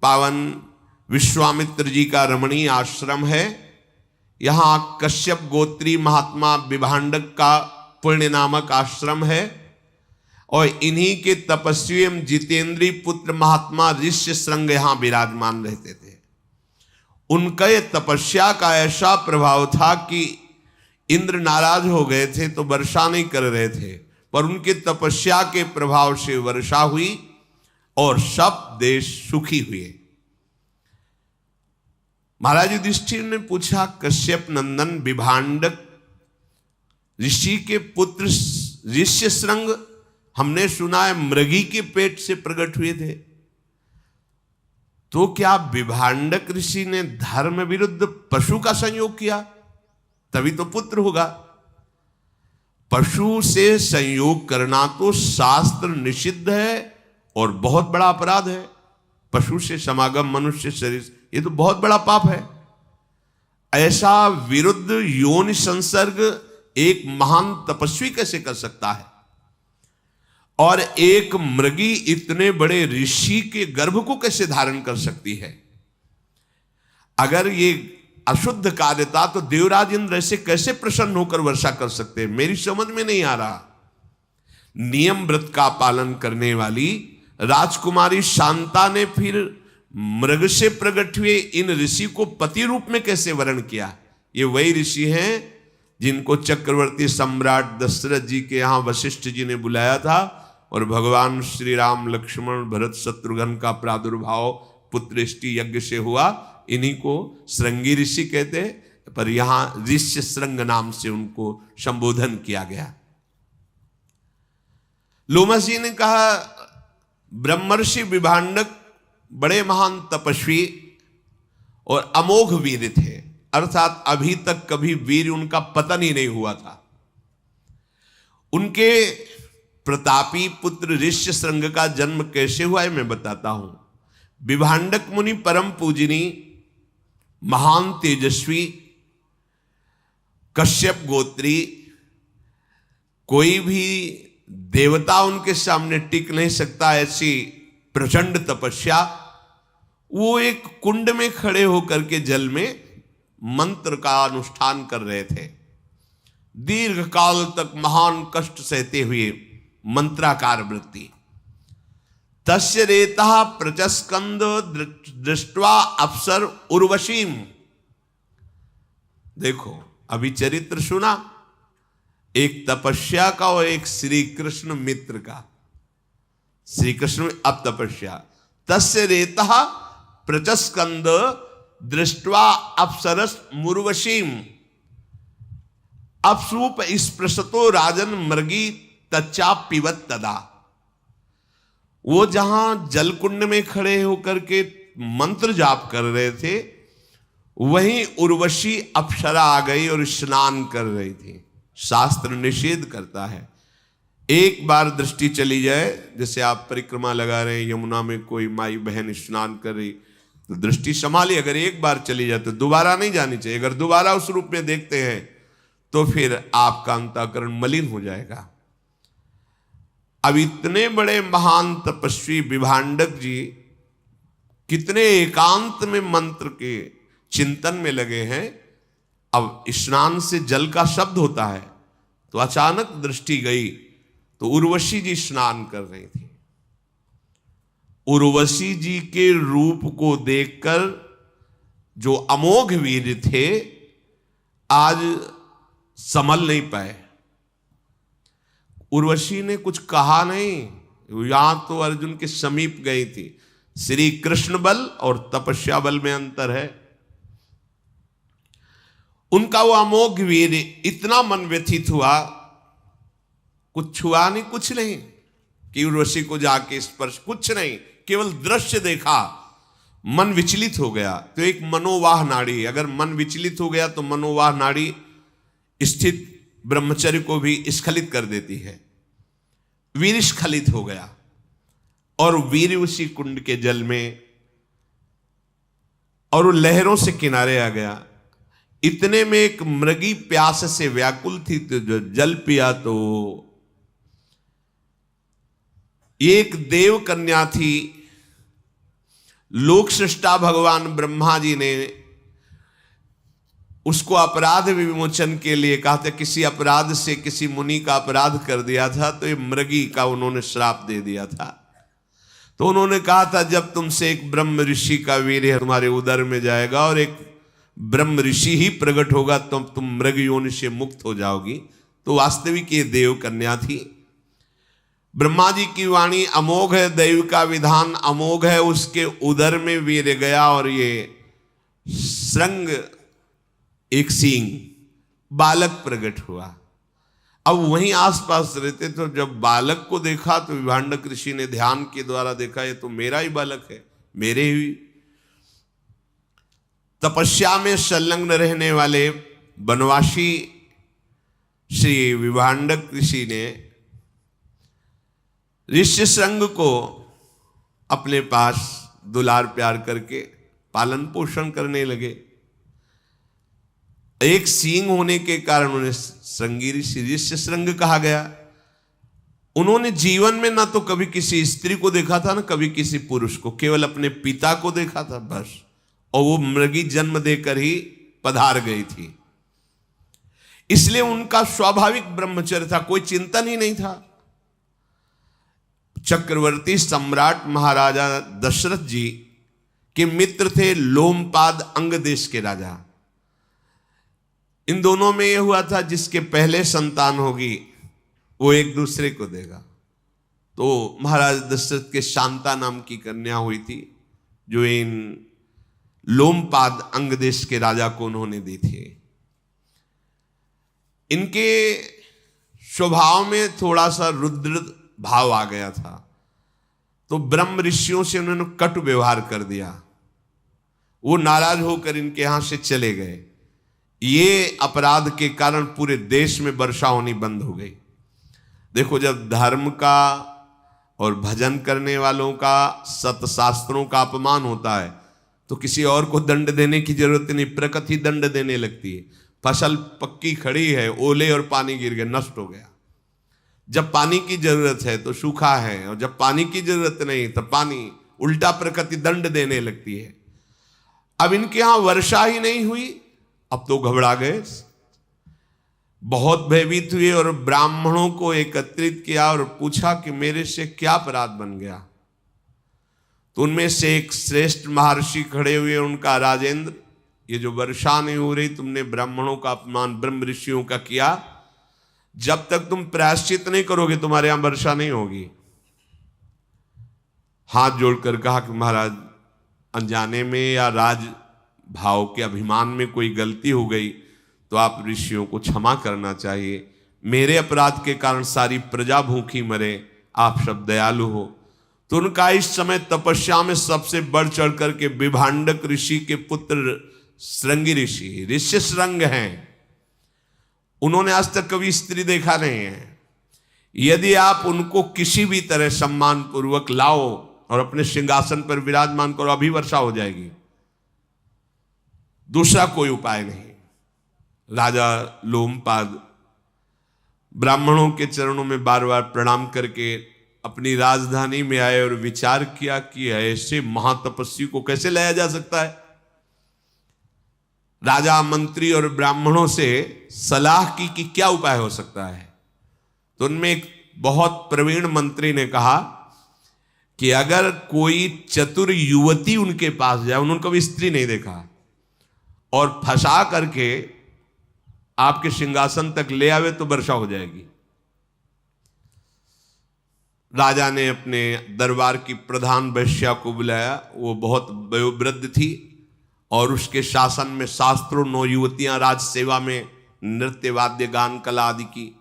पावन विश्वामित्र जी का रमणीय आश्रम है। यहां कश्यप गोत्री महात्मा विभांडक का पुण्य नामक आश्रम है और इन्हीं के तपस्वी एवं जितेंद्री पुत्र महात्मा ऋष्यशृंग यहां विराजमान रहते थे। उनका ये तपस्या का ऐसा प्रभाव था कि इंद्र नाराज हो गए थे तो वर्षा नहीं कर रहे थे, पर उनके तपस्या के प्रभाव से वर्षा हुई और सब देश सुखी हुए। महाराज युधिष्ठिर ने पूछा, कश्यप नंदन विभांडक ऋषि के पुत्र ऋष्यशृंग, हमने सुना है मृगी के पेट से प्रकट हुए थे, तो क्या विभांडक ऋषि ने धर्म विरुद्ध पशु का संयोग किया? तभी तो पुत्र होगा। पशु से संयोग करना तो शास्त्र निषिद्ध है और बहुत बड़ा अपराध है। पशु से समागम मनुष्य शरीर, ये तो बहुत बड़ा पाप है। ऐसा विरुद्ध योनि संसर्ग एक महान तपस्वी कैसे कर सकता है? और एक मृगी इतने बड़े ऋषि के गर्भ को कैसे धारण कर सकती है? अगर ये अशुद्ध कार्य था तो देवराज इंद्र ऐसे कैसे प्रसन्न होकर वर्षा कर सकते हैं? मेरी समझ में नहीं आ रहा। नियम व्रत का पालन करने वाली राजकुमारी शांता ने फिर मृग से प्रकट हुए इन ऋषि को पति रूप में कैसे वर्ण किया? ये वही ऋषि हैं जिनको चक्रवर्ती सम्राट दशरथ जी के यहां वशिष्ठ जी ने बुलाया था और भगवान श्री राम, लक्ष्मण, भरत, शत्रुघ्न का प्रादुर्भाव पुत्रेष्टि यज्ञ से हुआ। इन्हीं को श्रृंगी ऋषि कहते हैं, पर यहां ऋष्य श्रृंग नाम से उनको संबोधन किया गया। लोमस जी ने कहा, ब्रह्मर्षि विभांडक बड़े महान तपस्वी और अमोघ वीर थे, अर्थात अभी तक कभी वीर उनका पतन ही नहीं हुआ था। उनके प्रतापी पुत्र ऋष्यशृंग का जन्म कैसे हुआ है मैं बताता हूं। विभांडक मुनि परम पूजनी, महान तेजस्वी, कश्यप गोत्री, कोई भी देवता उनके सामने टिक नहीं सकता, ऐसी प्रचंड तपस्या। वो एक कुंड में खड़े होकर के जल में मंत्र का अनुष्ठान कर रहे थे। दीर्घ काल तक महान कष्ट सहते हुए मंत्राकार वृत्ति। तस्य रेता प्रचस्कंद दृष्ट्वा अप्सर उर्वशीम। देखो अभी चरित्र सुना, एक तपस्या का और एक श्री कृष्ण मित्र का। श्री कृष्ण अब तपस्या। तस्य रेता प्रचस्कंद दृष्ट्वा अप्सरस मुर्वशीम अपसूप स्पृशतो राजन मृगी तच्चा पिबत तदा। वो जहां जलकुंड में खड़े होकर के मंत्र जाप कर रहे थे, वहीं उर्वशी अप्सरा आ गई और स्नान कर रही थी। शास्त्र निषेध करता है, एक बार दृष्टि चली जाए, जैसे आप परिक्रमा लगा रहे हैं, यमुना में कोई माई बहन स्नान कर रही तो दृष्टि संभाली, अगर एक बार चली जाए तो दोबारा नहीं जानी चाहिए। अगर दोबारा उस रूप में देखते हैं तो फिर आपका अंतःकरण मलिन हो जाएगा। अब इतने बड़े महान तपस्वी विभांडक जी कितने एकांत में मंत्र के चिंतन में लगे हैं। अब स्नान से जल का शब्द होता है, तो अचानक दृष्टि गई तो उर्वशी जी स्नान कर रही थी। उर्वशी जी के रूप को देखकर जो अमोघ वीर थे, आज संभल नहीं पाए। उर्वशी ने कुछ कहा नहीं, यहां तो अर्जुन के समीप गई थी। श्री कृष्ण बल और तपस्या बल में अंतर है। उनका वो अमोघ वीर इतना मन व्यथित हुआ, कुछ छुआ नहीं, कुछ नहीं कि उर्वशी को जाके स्पर्श, कुछ नहीं, केवल दृश्य देखा, मन विचलित हो गया। तो एक मनोवाह नाड़ी, अगर मन विचलित हो गया तो मनोवाह नाड़ी स्थित ब्रह्मचर्य को भी स्खलित कर देती है। वीर स्खलित हो गया और वीर उसी कुंड के जल में, और वो लहरों से किनारे आ गया। इतने में एक मृगी प्यास से व्याकुल थी, तो जो जल पिया तो एक देव कन्या थी। लोक सृष्टा भगवान ब्रह्मा जी ने उसको अपराध विमोचन के लिए कहा था। किसी अपराध से किसी मुनि का अपराध कर दिया था, तो ये मृगी का उन्होंने श्राप दे दिया था। तो उन्होंने कहा था, जब तुमसे एक ब्रह्म ऋषि का वीर्य तुम्हारे उदर में जाएगा और एक ब्रह्म ऋषि ही प्रकट होगा, तो तुम मृग योनि से मुक्त हो जाओगी। तो वास्तविक ये देव कन्या थी। ब्रह्मा जी की वाणी अमोघ है, दैव का विधान अमोघ है। उसके उदर में वीर्य गया और ये श्रृंग, एक सींग, बालक प्रकट हुआ। अब वहीं आसपास रहते, तो जब बालक को देखा तो विभांडक ऋषि ने ध्यान के द्वारा देखा, ये तो मेरा ही बालक है, मेरे ही। तपस्या में संलग्न रहने वाले वनवासी श्री विभांडक ऋषि ने ऋष्य श्रृंग को अपने पास दुलार प्यार करके पालन पोषण करने लगे। एक सींग होने के कारण उन्हें श्रृंगी ऋषि, ऋष्य श्रृंग कहा गया। उन्होंने जीवन में ना तो कभी किसी स्त्री को देखा था, ना कभी किसी पुरुष को, केवल अपने पिता को देखा था बस। और वो मृगी जन्म देकर ही पधार गई थी, इसलिए उनका स्वाभाविक ब्रह्मचर्य था, कोई चिंतन ही नहीं था। चक्रवर्ती सम्राट महाराजा दशरथ जी के मित्र थे लोमपाद, अंग देश के राजा। इन दोनों में यह हुआ था, जिसके पहले संतान होगी वो एक दूसरे को देगा। तो महाराज दशरथ के शांता नाम की कन्या हुई थी, जो इन लोमपाद अंग देश के राजा को उन्होंने दी थी। इनके स्वभाव में थोड़ा सा रुद्र भाव आ गया था, तो ब्रह्म ऋषियों से उन्होंने कटु व्यवहार कर दिया। वो नाराज होकर इनके यहां से चले गए। ये अपराध के कारण पूरे देश में वर्षा होनी बंद हो गई। देखो, जब धर्म का और भजन करने वालों का, सतशास्त्रों का अपमान होता है तो किसी और को दंड देने की जरूरत नहीं, प्रकृति दंड देने लगती है। फसल पक्की खड़ी है, ओले और पानी गिर गए, नष्ट हो गया। जब पानी की जरूरत है तो सूखा है, और जब पानी की जरूरत नहीं तो पानी, उल्टा प्रकृति दंड देने लगती है। अब इनके यहां वर्षा ही नहीं हुई, अब तो घबरा गए, बहुत भयभीत हुए और ब्राह्मणों को एकत्रित किया और पूछा कि मेरे से क्या अपराध बन गया। तो उनमें से एक श्रेष्ठ महर्षि खड़े हुए, उनका, राजेंद्र, ये जो वर्षा नहीं हो रही, तुमने ब्राह्मणों का अपमान, ब्रह्म ऋषियों का किया, जब तक तुम प्रायश्चित नहीं करोगे तुम्हारे यहां वर्षा नहीं होगी। हाथ जोड़कर कहा कि महाराज, अनजाने में या राज भाव के अभिमान में कोई गलती हो गई तो आप ऋषियों को क्षमा करना चाहिए। मेरे अपराध के कारण सारी प्रजा भूखी मरे, आप सब दयालु हो। तो उनका इस समय तपस्या में सबसे बढ़ चढ़ करके विभांडक ऋषि के पुत्र श्रृंगी ऋषि, ऋषि श्रृंग हैं, उन्होंने आज तक कभी स्त्री देखा नहीं है। यदि आप उनको किसी भी तरह सम्मान पूर्वक लाओ और अपने सिंहासन पर विराजमान करो, अभी वर्षा हो जाएगी, दूसरा कोई उपाय नहीं। राजा लोमपाद ब्राह्मणों के चरणों में बार बार प्रणाम करके अपनी राजधानी में आए और विचार किया कि ऐसे महातपस्वी को कैसे लाया जा सकता है। राजा, मंत्री और ब्राह्मणों से सलाह की कि क्या उपाय हो सकता है। तो उनमें एक बहुत प्रवीण मंत्री ने कहा कि अगर कोई चतुर युवती उनके पास जाए, उन्होंने कभी स्त्री नहीं देखा, और फंसा करके आपके सिंहासन तक ले आवे तो वर्षा हो जाएगी। राजा ने अपने दरबार की प्रधान वैश्या को बुलाया, वो बहुत वयोवृद्ध थी और उसके शासन में शास्त्रों 9 युवतियां राज सेवा में नृत्य, वाद्य, गान, कला आदि की।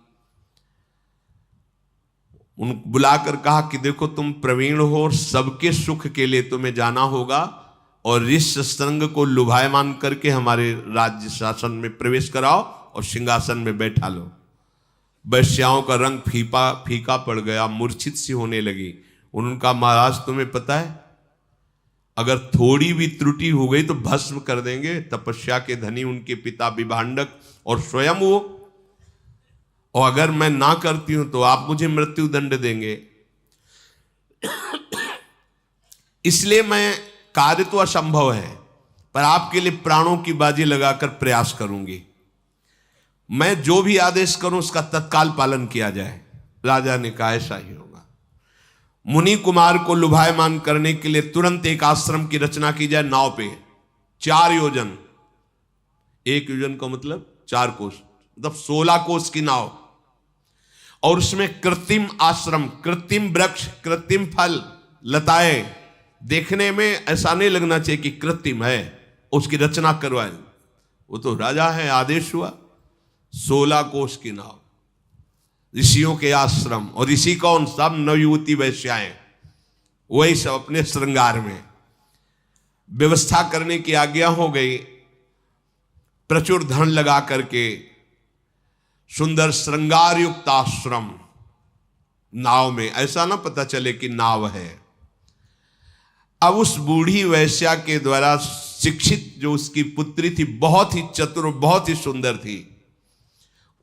उन बुलाकर कहा कि देखो, तुम प्रवीण हो और सबके सुख के लिए तुम्हें जाना होगा और इस संग को लुभायमान करके हमारे राज्य शासन में प्रवेश कराओ और सिंहासन में बैठा लो। वैश्याओं का रंग फीका पड़ गया, मूर्छित सी होने लगी। उनका, महाराज तुम्हें पता है, अगर थोड़ी भी त्रुटि हो गई तो भस्म कर देंगे। तपस्या के धनी उनके पिता विभांडक और स्वयं वो, और अगर मैं ना करती हूं तो आप मुझे मृत्यु दंड देंगे। इसलिए मैं, कार्य तो असंभव है पर आपके लिए प्राणों की बाजी लगाकर प्रयास करूंगी। मैं जो भी आदेश करूं उसका तत्काल पालन किया जाए। राजा ने कहा ऐसा ही होगा। मुनि कुमार को लुभायमान करने के लिए तुरंत एक आश्रम की रचना की जाए नाव पे, 4 योजन, 1 योजन का मतलब 4 कोस, मतलब 16 कोस की नाव, और उसमें कृत्रिम आश्रम, कृत्रिम वृक्ष, कृत्रिम फल, लताएं, देखने में ऐसा नहीं लगना चाहिए कि कृत्रिम है, उसकी रचना करवाए। वो तो राजा है, आदेश हुआ, 16 कोस की नाव, ऋषियों के आश्रम, और ऋषि कौन, सब नवयुवती वैश्याएं, वही सब अपने श्रृंगार में। व्यवस्था करने की आज्ञा हो गई। प्रचुर धन लगा करके सुंदर श्रृंगार युक्त आश्रम नाव में, ऐसा ना पता चले कि नाव है। अब उस बूढ़ी वैश्या के द्वारा शिक्षित जो उसकी पुत्री थी, बहुत ही चतुर, बहुत ही सुंदर थी,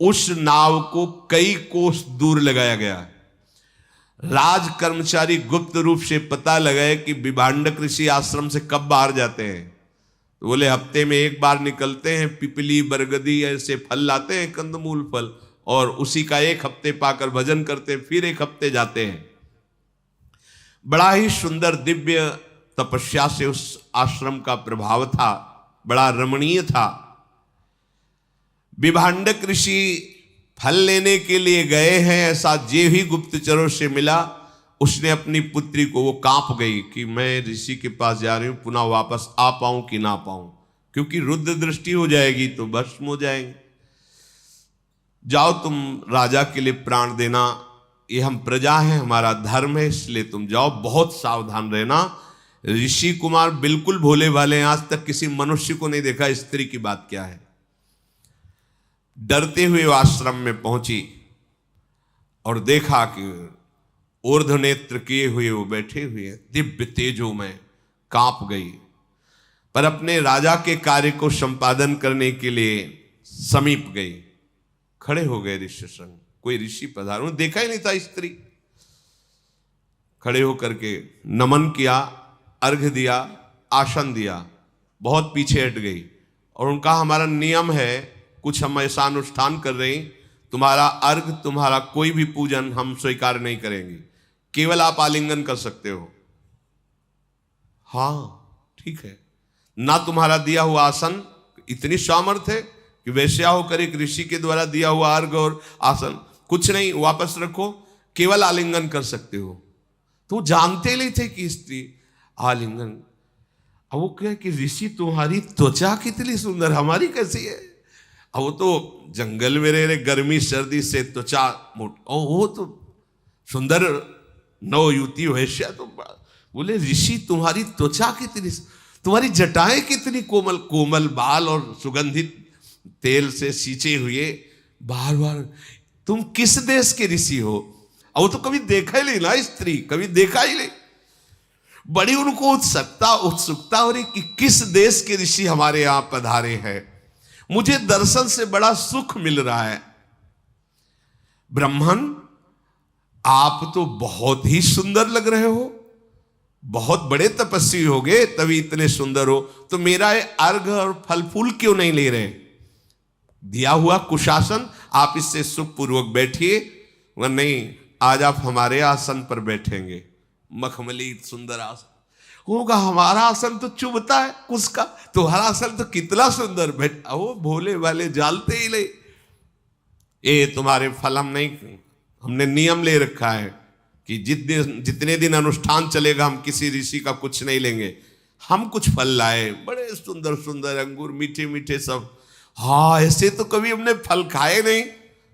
उस नाव को कई कोस दूर लगाया गया। राज कर्मचारी गुप्त रूप से पता लगाए कि विभांडक ऋषि आश्रम से कब बाहर जाते हैं। तो बोले हफ्ते में 1 बार निकलते हैं, पिपली, बरगदी ऐसे फल लाते हैं, कंदमूल फल, और उसी का 1 हफ्ते पाकर भजन करते हैं, फिर 1 हफ्ते जाते हैं। बड़ा ही सुंदर दिव्य तपस्या से उस आश्रम का प्रभाव था, बड़ा रमणीय था। विभांडक ऋषि फल लेने के लिए गए हैं, ऐसा जे ही गुप्तचरों से मिला, उसने अपनी पुत्री को, वो कांप गई कि मैं ऋषि के पास जा रही हूं, पुनः वापस आ पाऊं कि ना पाऊं, क्योंकि रुद्र दृष्टि हो जाएगी तो भस्म हो जाएंगे। जाओ, तुम राजा के लिए प्राण देना, ये हम प्रजा हैं, हमारा धर्म है, इसलिए तुम जाओ, बहुत सावधान रहना। ऋषि कुमार बिल्कुल भोले भाले हैं, आज तक किसी मनुष्य को नहीं देखा, स्त्री की बात क्या है। डरते हुए आश्रम में पहुंची और देखा कि ऊर्ध्व नेत्र किए हुए वो बैठे हुए, दिव्य तेजो में कांप गई, पर अपने राजा के कार्य को संपादन करने के लिए समीप गई। खड़े हो गए ऋषि संग, कोई ऋषि पधारो, देखा ही नहीं था स्त्री। खड़े होकर के नमन किया, अर्घ दिया, आसन दिया, बहुत पीछे हट गई और उनका हमारा नियम है, कुछ हम ऐसा अनुष्ठान कर रहे हैं, तुम्हारा अर्घ, तुम्हारा कोई भी पूजन हम स्वीकार नहीं करेंगे, केवल आप आलिंगन कर सकते हो। हाँ ठीक है, ना तुम्हारा दिया हुआ आसन, इतनी सामर्थ्य है कि वैश्या होकर एक ऋषि के द्वारा दिया हुआ अर्घ और आसन कुछ नहीं, वापस रखो, केवल आलिंगन कर सकते हो। तो जानते नहीं थे कि स्त्री आलिंगन। अब वो कहे कि ऋषि तुम्हारी त्वचा कितनी सुंदर, हमारी कैसी है? अब वो तो जंगल में रह रहे, गर्मी सर्दी से त्वचा मोट, और वो तो सुंदर नव युवती वैश्या, तो बोले ऋषि तुम्हारी त्वचा कितनी, तुम्हारी जटाएं कितनी कोमल, कोमल बाल और सुगंधित तेल से सींचे हुए, बार बार तुम किस देश के ऋषि हो? और वो तो कभी देखा ही नहीं ना, स्त्री कभी देखा ही नहीं। बड़ी उनको उत्सुकता हो रही कि किस देश के ऋषि हमारे यहां पधारे हैं, मुझे दर्शन से बड़ा सुख मिल रहा है। ब्राह्मण आप तो बहुत ही सुंदर लग रहे हो, बहुत बड़े तपस्वी हो गए तभी इतने सुंदर हो, तो मेरा ये अर्घ और फल फूल क्यों नहीं ले रहे? दिया हुआ कुशासन आप इससे सुखपूर्वक बैठिए, वह नहीं, आज आप हमारे आसन पर बैठेंगे, मखमली सुंदर आसन होगा। हमारा आसन तो चुभता है उसका, तुम्हारा आसन तो कितना सुंदर बैठा। वो भोले वाले जालते ही नहीं, ये तुम्हारे फल हम नहीं, हमने नियम ले रखा है कि जितने दिन अनुष्ठान चलेगा हम किसी ऋषि का कुछ नहीं लेंगे। हम कुछ फल लाए, बड़े सुंदर सुंदर अंगूर, मीठे मीठे सब। हाँ ऐसे तो कभी हमने फल खाए नहीं।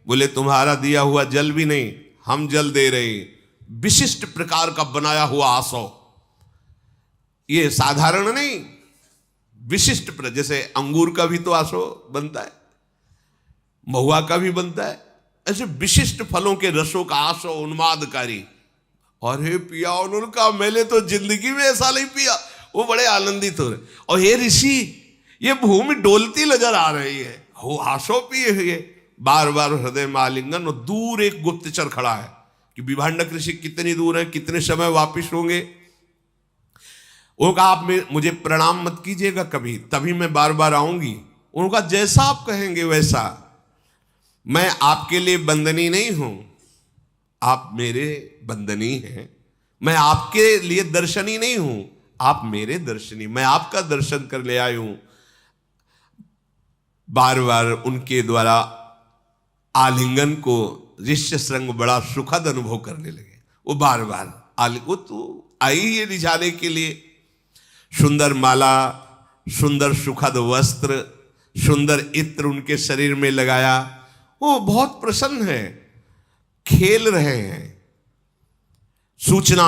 बोले तुम्हारा दिया हुआ जल भी नहीं, हम जल दे रहे हैं, विशिष्ट प्रकार का बनाया हुआ आसो, ये साधारण नहीं, विशिष्ट जैसे अंगूर का भी तो आसो बनता है, महुआ का भी बनता है, ऐसे विशिष्ट फलों के रसों का आसो उन्मादकारी। और हे पिया उनका, मैंने तो जिंदगी में ऐसा नहीं पिया। वो बड़े आनंदित हो रहे। और हे ऋषि, ये भूमि डोलती नजर आ रही है, वो आसो पिए हुए, बार बार हृदय में आलिंगन। और दूर एक गुप्तचर खड़ा है कि विभांडक ऋषि कितनी दूर है, कितने समय वापिस होंगे। वो कहा आप मुझे प्रणाम मत कीजिएगा कभी, तभी मैं बार बार आऊंगी। उनका जैसा आप कहेंगे वैसा, मैं आपके लिए बंदनी नहीं हूं, आप मेरे बंदनी हैं। मैं आपके लिए दर्शनी नहीं हूं, आप मेरे दर्शनी, मैं आपका दर्शन कर ले आया हूं। बार बार उनके द्वारा आलिंगन को ऋष्य श्रृंग बड़ा सुखद अनुभव करने लगे। वो बार बार वो तो आई ये रिझाने के लिए, सुंदर माला, सुंदर सुखद वस्त्र, सुंदर इत्र उनके शरीर में लगाया। वो बहुत प्रसन्न है, खेल रहे हैं। सूचना,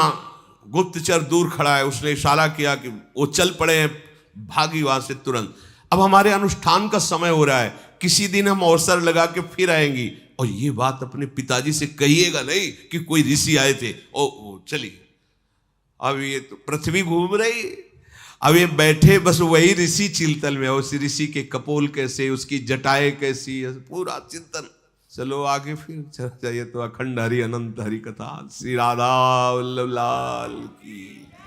गुप्तचर दूर खड़ा है, उसने इशारा किया कि वो चल पड़े हैं, भागी वहां से तुरंत। अब हमारे अनुष्ठान का समय हो रहा है, किसी दिन हम अवसर लगा के फिर आएंगी। और ये बात अपने पिताजी से कहिएगा नहीं कि कोई ऋषि आए थे। ओ चलिए, अब ये तो पृथ्वी घूम रही, अब ये बैठे बस वही ऋषि चिंतन में, उस ऋषि के कपोल कैसे, उसकी जटाएं कैसी, पूरा चिंतन। चलो आगे फिर चाहिए तो अखंड हरि अनंत हरि कथा। श्री राधा वल्लभ लाल की।